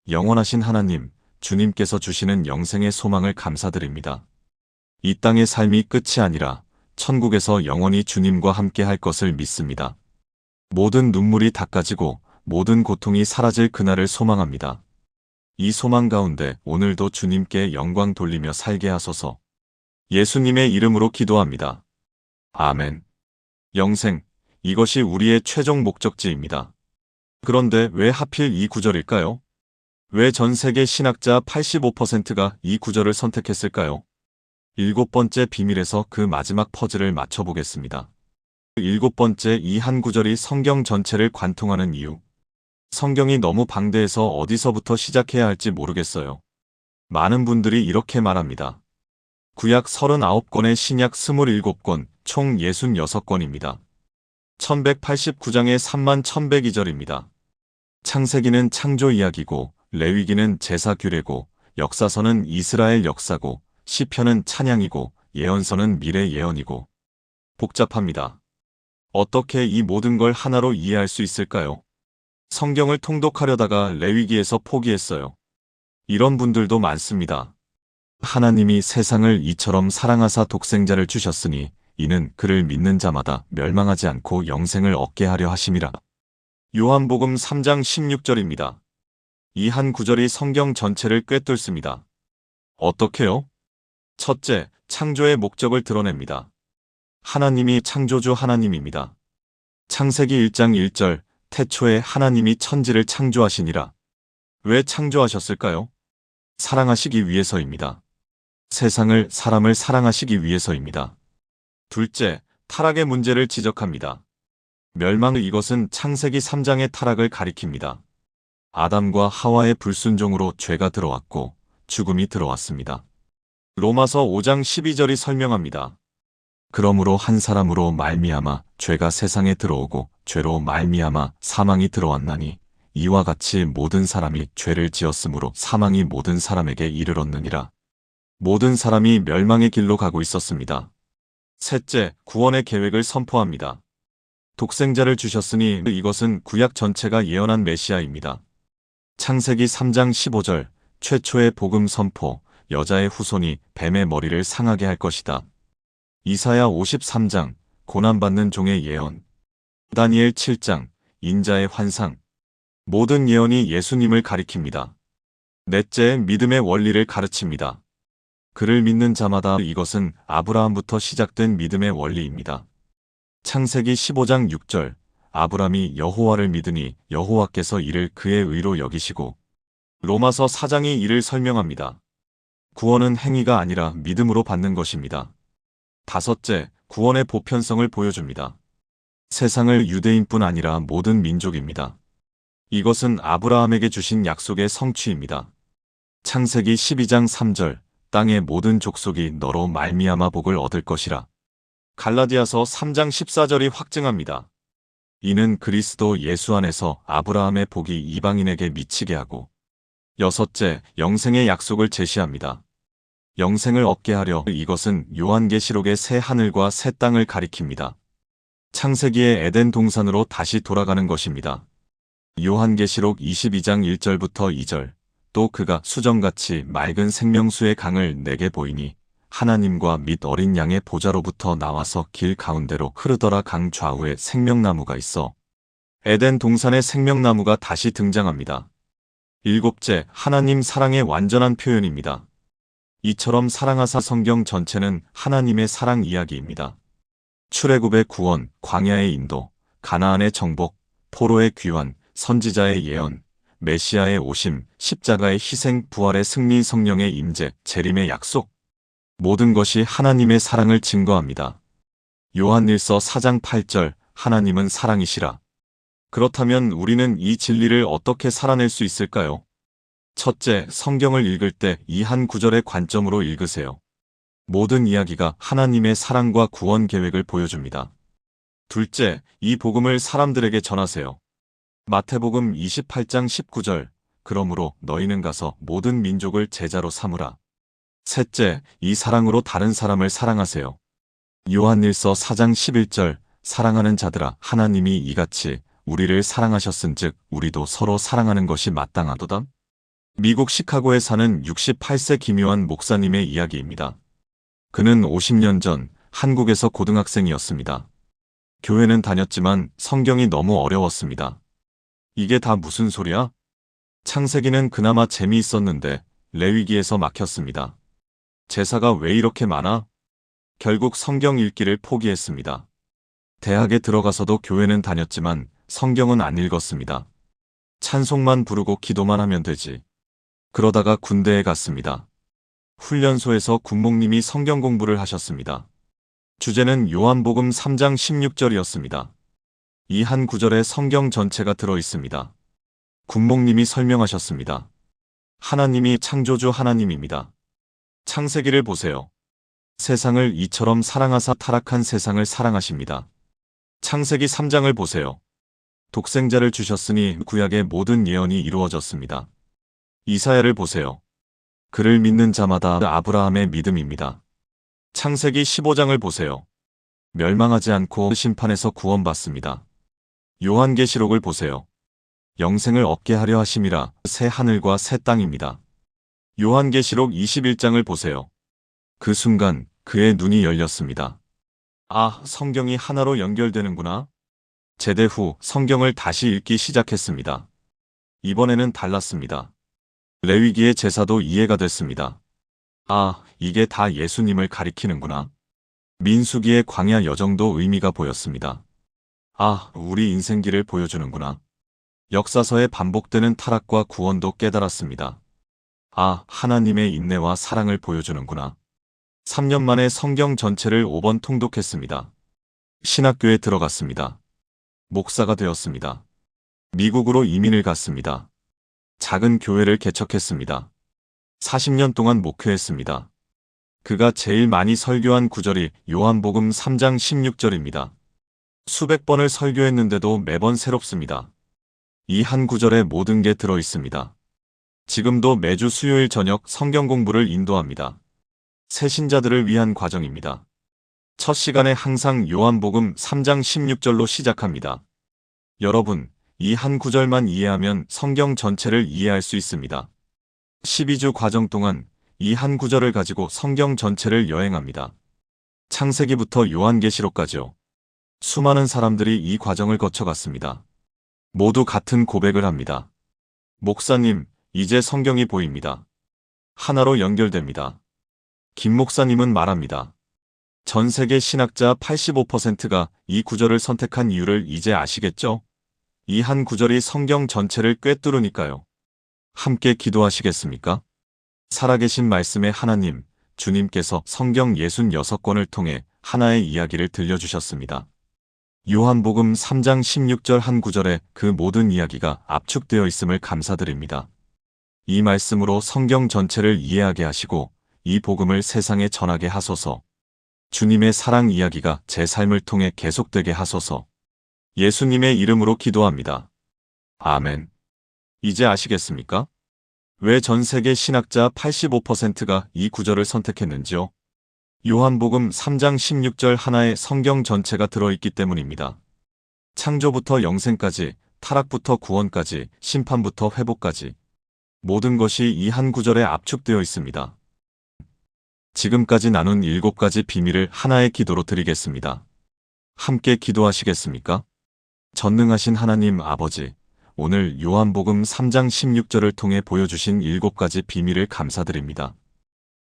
영원하신 하나님, 주님께서 주시는 영생의 소망을 감사드립니다. 이 땅의 삶이 끝이 아니라 천국에서 영원히 주님과 함께 할 것을 믿습니다. 모든 눈물이 닦아지고 모든 고통이 사라질 그날을 소망합니다. 이 소망 가운데 오늘도 주님께 영광 돌리며 살게 하소서. 예수님의 이름으로 기도합니다. 아멘. 영생, 이것이 우리의 최종 목적지입니다. 그런데 왜 하필 이 구절일까요? 왜 전 세계 신학자 85%가 이 구절을 선택했을까요? 7번째 비밀에서 그 마지막 퍼즐을 맞춰보겠습니다. 7번째, 이 한 구절이 성경 전체를 관통하는 이유. 성경이 너무 방대해서 어디서부터 시작해야 할지 모르겠어요. 많은 분들이 이렇게 말합니다. 구약 39권에 신약 27권, 총 66권입니다. 1189장에 31,102절입니다. 창세기는 창조 이야기고, 레위기는 제사 규례고, 역사서는 이스라엘 역사고, 시편은 찬양이고, 예언서는 미래 예언이고. 복잡합니다. 어떻게 이 모든 걸 하나로 이해할 수 있을까요? 성경을 통독하려다가 레위기에서 포기했어요. 이런 분들도 많습니다. 하나님이 세상을 이처럼 사랑하사 독생자를 주셨으니 이는 그를 믿는 자마다 멸망하지 않고 영생을 얻게 하려 하심이라. 요한복음 3장 16절입니다. 이 한 구절이 성경 전체를 꿰뚫습니다. 어떻게요? 첫째, 창조의 목적을 드러냅니다. 하나님이 창조주 하나님입니다. 창세기 1장 1절, 태초에 하나님이 천지를 창조하시니라. 왜 창조하셨을까요? 사랑하시기 위해서입니다. 세상을, 사람을 사랑하시기 위해서입니다. 둘째, 타락의 문제를 지적합니다. 멸망, 이것은 창세기 3장의 타락을 가리킵니다. 아담과 하와의 불순종으로 죄가 들어왔고 죽음이 들어왔습니다. 로마서 5장 12절이 설명합니다. 그러므로 한 사람으로 말미암아 죄가 세상에 들어오고 죄로 말미암아 사망이 들어왔나니 이와 같이 모든 사람이 죄를 지었으므로 사망이 모든 사람에게 이르렀느니라. 모든 사람이 멸망의 길로 가고 있었습니다. 셋째, 구원의 계획을 선포합니다. 독생자를 주셨으니 이것은 구약 전체가 예언한 메시아입니다. 창세기 3장 15절, 최초의 복음 선포, 여자의 후손이 뱀의 머리를 상하게 할 것이다. 이사야 53장, 고난받는 종의 예언. 다니엘 7장, 인자의 환상. 모든 예언이 예수님을 가리킵니다. 넷째, 믿음의 원리를 가르칩니다. 그를 믿는 자마다, 이것은 아브라함부터 시작된 믿음의 원리입니다. 창세기 15장 6절, 아브람이 여호와를 믿으니 여호와께서 이를 그의 의로 여기시고. 로마서 4장이 이를 설명합니다. 구원은 행위가 아니라 믿음으로 받는 것입니다. 다섯째, 구원의 보편성을 보여줍니다. 세상을 유대인뿐 아니라 모든 민족입니다. 이것은 아브라함에게 주신 약속의 성취입니다. 창세기 12장 3절, 땅의 모든 족속이 너로 말미암아 복을 얻을 것이라. 갈라디아서 3장 14절이 확증합니다. 이는 그리스도 예수 안에서 아브라함의 복이 이방인에게 미치게 하고, 여섯째, 영생의 약속을 제시합니다. 영생을 얻게 하려 이것은 요한계시록의 새 하늘과 새 땅을 가리킵니다. 창세기의 에덴 동산으로 다시 돌아가는 것입니다. 요한계시록 22장 1절부터 2절. 또 그가 수정같이 맑은 생명수의 강을 내게 보이니 하나님과 및 어린 양의 보좌로부터 나와서 길 가운데로 흐르더라. 강 좌우에 생명나무가 있어. 에덴 동산의 생명나무가 다시 등장합니다. 일곱째, 하나님 사랑의 완전한 표현입니다. 이처럼 사랑하사 성경 전체는 하나님의 사랑 이야기입니다. 출애굽의 구원, 광야의 인도, 가나안의 정복, 포로의 귀환, 선지자의 예언, 메시아의 오심, 십자가의 희생, 부활의 승리, 성령의 임재, 재림의 약속. 모든 것이 하나님의 사랑을 증거합니다. 요한일서 4장 8절, 하나님은 사랑이시라. 그렇다면 우리는 이 진리를 어떻게 살아낼 수 있을까요? 첫째, 성경을 읽을 때 이 한 구절의 관점으로 읽으세요. 모든 이야기가 하나님의 사랑과 구원 계획을 보여줍니다. 둘째, 이 복음을 사람들에게 전하세요. 마태복음 28장 19절, 그러므로 너희는 가서 모든 민족을 제자로 삼으라. 셋째, 이 사랑으로 다른 사람을 사랑하세요. 요한일서 4장 11절, 사랑하는 자들아, 하나님이 이같이 우리를 사랑하셨은즉 우리도 서로 사랑하는 것이 마땅하도다. 미국 시카고에 사는 68세 김요한 목사님의 이야기입니다. 그는 50년 전 한국에서 고등학생이었습니다. 교회는 다녔지만 성경이 너무 어려웠습니다. 이게 다 무슨 소리야? 창세기는 그나마 재미있었는데 레위기에서 막혔습니다. 제사가 왜 이렇게 많아? 결국 성경 읽기를 포기했습니다. 대학에 들어가서도 교회는 다녔지만 성경은 안 읽었습니다. 찬송만 부르고 기도만 하면 되지. 그러다가 군대에 갔습니다. 훈련소에서 군목님이 성경 공부를 하셨습니다. 주제는 요한복음 3장 16절이었습니다. 이 한 구절에 성경 전체가 들어 있습니다. 군목님이 설명하셨습니다. 하나님이 창조주 하나님입니다. 창세기를 보세요. 세상을 이처럼 사랑하사 타락한 세상을 사랑하십니다. 창세기 3장을 보세요. 독생자를 주셨으니 구약의 모든 예언이 이루어졌습니다. 이사야를 보세요. 그를 믿는 자마다 아브라함의 믿음입니다. 창세기 15장을 보세요. 멸망하지 않고 심판에서 구원받습니다. 요한계시록을 보세요. 영생을 얻게 하려 하심이라 새 하늘과 새 땅입니다. 요한계시록 21장을 보세요. 그 순간 그의 눈이 열렸습니다. 아, 성경이 하나로 연결되는구나. 제대 후 성경을 다시 읽기 시작했습니다. 이번에는 달랐습니다. 레위기의 제사도 이해가 됐습니다. 아, 이게 다 예수님을 가리키는구나. 민수기의 광야 여정도 의미가 보였습니다. 아, 우리 인생길을 보여주는구나. 역사서에 반복되는 타락과 구원도 깨달았습니다. 아, 하나님의 인내와 사랑을 보여주는구나. 3년 만에 성경 전체를 5번 통독했습니다. 신학교에 들어갔습니다. 목사가 되었습니다. 미국으로 이민을 갔습니다. 작은 교회를 개척했습니다. 40년 동안 목회했습니다. 그가 제일 많이 설교한 구절이 요한복음 3장 16절입니다. 수백 번을 설교했는데도 매번 새롭습니다. 이 한 구절에 모든 게 들어 있습니다. 지금도 매주 수요일 저녁 성경 공부를 인도합니다. 새 신자들을 위한 과정입니다. 첫 시간에 항상 요한복음 3장 16절로 시작합니다. 여러분, 이 한 구절만 이해하면 성경 전체를 이해할 수 있습니다. 12주 과정 동안 이 한 구절을 가지고 성경 전체를 여행합니다. 창세기부터 요한계시록까지요. 수많은 사람들이 이 과정을 거쳐갔습니다. 모두 같은 고백을 합니다. 목사님, 이제 성경이 보입니다. 하나로 연결됩니다. 김 목사님은 말합니다. 전 세계 신학자 85%가 이 구절을 선택한 이유를 이제 아시겠죠? 이 한 구절이 성경 전체를 꿰뚫으니까요. 함께 기도하시겠습니까? 살아계신 말씀의 하나님, 주님께서 성경 66권을 통해 하나의 이야기를 들려주셨습니다. 요한복음 3장 16절 한 구절에 그 모든 이야기가 압축되어 있음을 감사드립니다. 이 말씀으로 성경 전체를 이해하게 하시고 이 복음을 세상에 전하게 하소서. 주님의 사랑 이야기가 제 삶을 통해 계속되게 하소서. 예수님의 이름으로 기도합니다. 아멘. 이제 아시겠습니까? 왜 전 세계 신학자 85%가 이 구절을 선택했는지요? 요한복음 3장 16절 하나의 성경 전체가 들어있기 때문입니다. 창조부터 영생까지, 타락부터 구원까지, 심판부터 회복까지 모든 것이 이 한 구절에 압축되어 있습니다. 지금까지 나눈 7가지 비밀을 하나의 기도로 드리겠습니다. 함께 기도하시겠습니까? 전능하신 하나님 아버지, 오늘 요한복음 3장 16절을 통해 보여주신 7가지 비밀을 감사드립니다.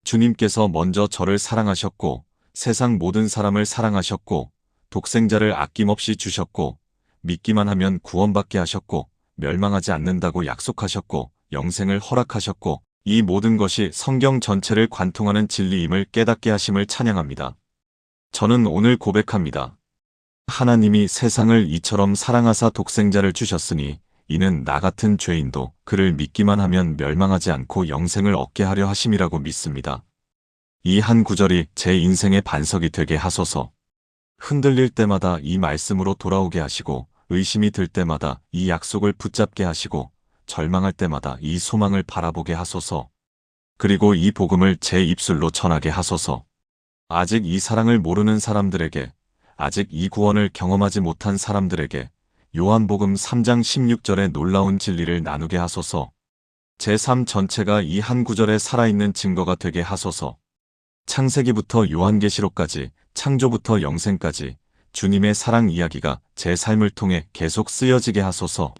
주님께서 먼저 저를 사랑하셨고, 세상 모든 사람을 사랑하셨고, 독생자를 아낌없이 주셨고, 믿기만 하면 구원받게 하셨고, 멸망하지 않는다고 약속하셨고, 영생을 허락하셨고, 이 모든 것이 성경 전체를 관통하는 진리임을 깨닫게 하심을 찬양합니다. 저는 오늘 고백합니다. 하나님이 세상을 이처럼 사랑하사 독생자를 주셨으니 이는 나 같은 죄인도 그를 믿기만 하면 멸망하지 않고 영생을 얻게 하려 하심이라고 믿습니다. 이 한 구절이 제 인생의 반석이 되게 하소서. 흔들릴 때마다 이 말씀으로 돌아오게 하시고, 의심이 들 때마다 이 약속을 붙잡게 하시고, 절망할 때마다 이 소망을 바라보게 하소서. 그리고 이 복음을 제 입술로 전하게 하소서. 아직 이 사랑을 모르는 사람들에게, 아직 이 구원을 경험하지 못한 사람들에게 요한복음 3장 16절의 놀라운 진리를 나누게 하소서. 제 삶 전체가 이 한 구절에 살아있는 증거가 되게 하소서. 창세기부터 요한계시록까지, 창조부터 영생까지 주님의 사랑 이야기가 제 삶을 통해 계속 쓰여지게 하소서.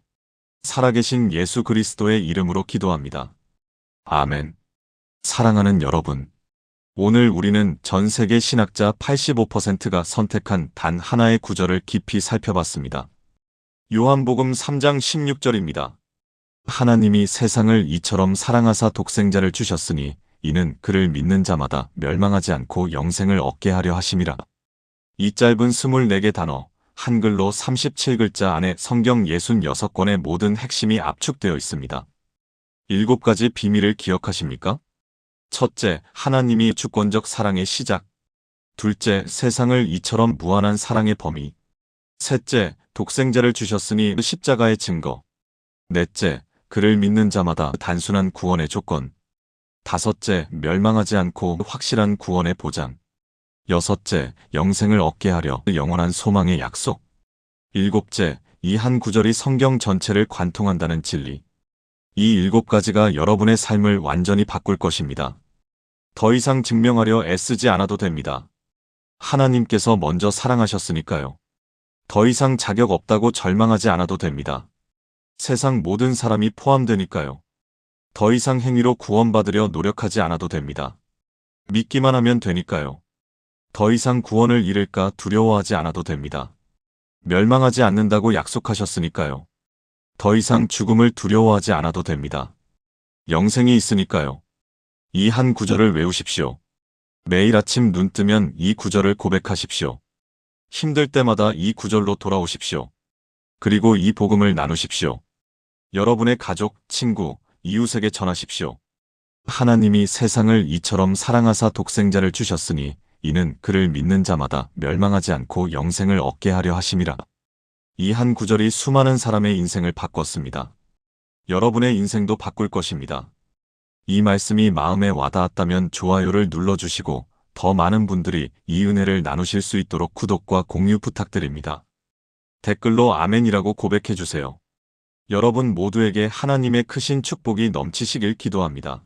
살아계신 예수 그리스도의 이름으로 기도합니다. 아멘. 사랑하는 여러분, 오늘 우리는 전 세계 신학자 85%가 선택한 단 하나의 구절을 깊이 살펴봤습니다. 요한복음 3장 16절입니다. 하나님이 세상을 이처럼 사랑하사 독생자를 주셨으니 이는 그를 믿는 자마다 멸망하지 않고 영생을 얻게 하려 하심이라. 이 짧은 24개 단어, 한글로 37글자 안에 성경 66권의 모든 핵심이 압축되어 있습니다. 7가지 비밀을 기억하십니까? 첫째, 하나님이 주권적 사랑의 시작. 둘째, 세상을 이처럼 무한한 사랑의 범위. 셋째, 독생자를 주셨으니 십자가의 증거. 넷째, 그를 믿는 자마다 단순한 구원의 조건. 다섯째, 멸망하지 않고 확실한 구원의 보장. 여섯째, 영생을 얻게 하려 영원한 소망의 약속. 일곱째, 이 한 구절이 성경 전체를 관통한다는 진리. 이 7가지가 여러분의 삶을 완전히 바꿀 것입니다. 더 이상 증명하려 애쓰지 않아도 됩니다. 하나님께서 먼저 사랑하셨으니까요. 더 이상 자격 없다고 절망하지 않아도 됩니다. 세상 모든 사람이 포함되니까요. 더 이상 행위로 구원받으려 노력하지 않아도 됩니다. 믿기만 하면 되니까요. 더 이상 구원을 잃을까 두려워하지 않아도 됩니다. 멸망하지 않는다고 약속하셨으니까요. 더 이상 죽음을 두려워하지 않아도 됩니다. 영생이 있으니까요. 이 한 구절을 외우십시오. 매일 아침 눈 뜨면 이 구절을 고백하십시오. 힘들 때마다 이 구절로 돌아오십시오. 그리고 이 복음을 나누십시오. 여러분의 가족, 친구, 이웃에게 전하십시오. 하나님이 세상을 이처럼 사랑하사 독생자를 주셨으니 이는 그를 믿는 자마다 멸망하지 않고 영생을 얻게 하려 하심이라. 이 한 구절이 수많은 사람의 인생을 바꿨습니다. 여러분의 인생도 바꿀 것입니다. 이 말씀이 마음에 와닿았다면 좋아요를 눌러주시고 더 많은 분들이 이 은혜를 나누실 수 있도록 구독과 공유 부탁드립니다. 댓글로 아멘이라고 고백해주세요. 여러분 모두에게 하나님의 크신 축복이 넘치시길 기도합니다.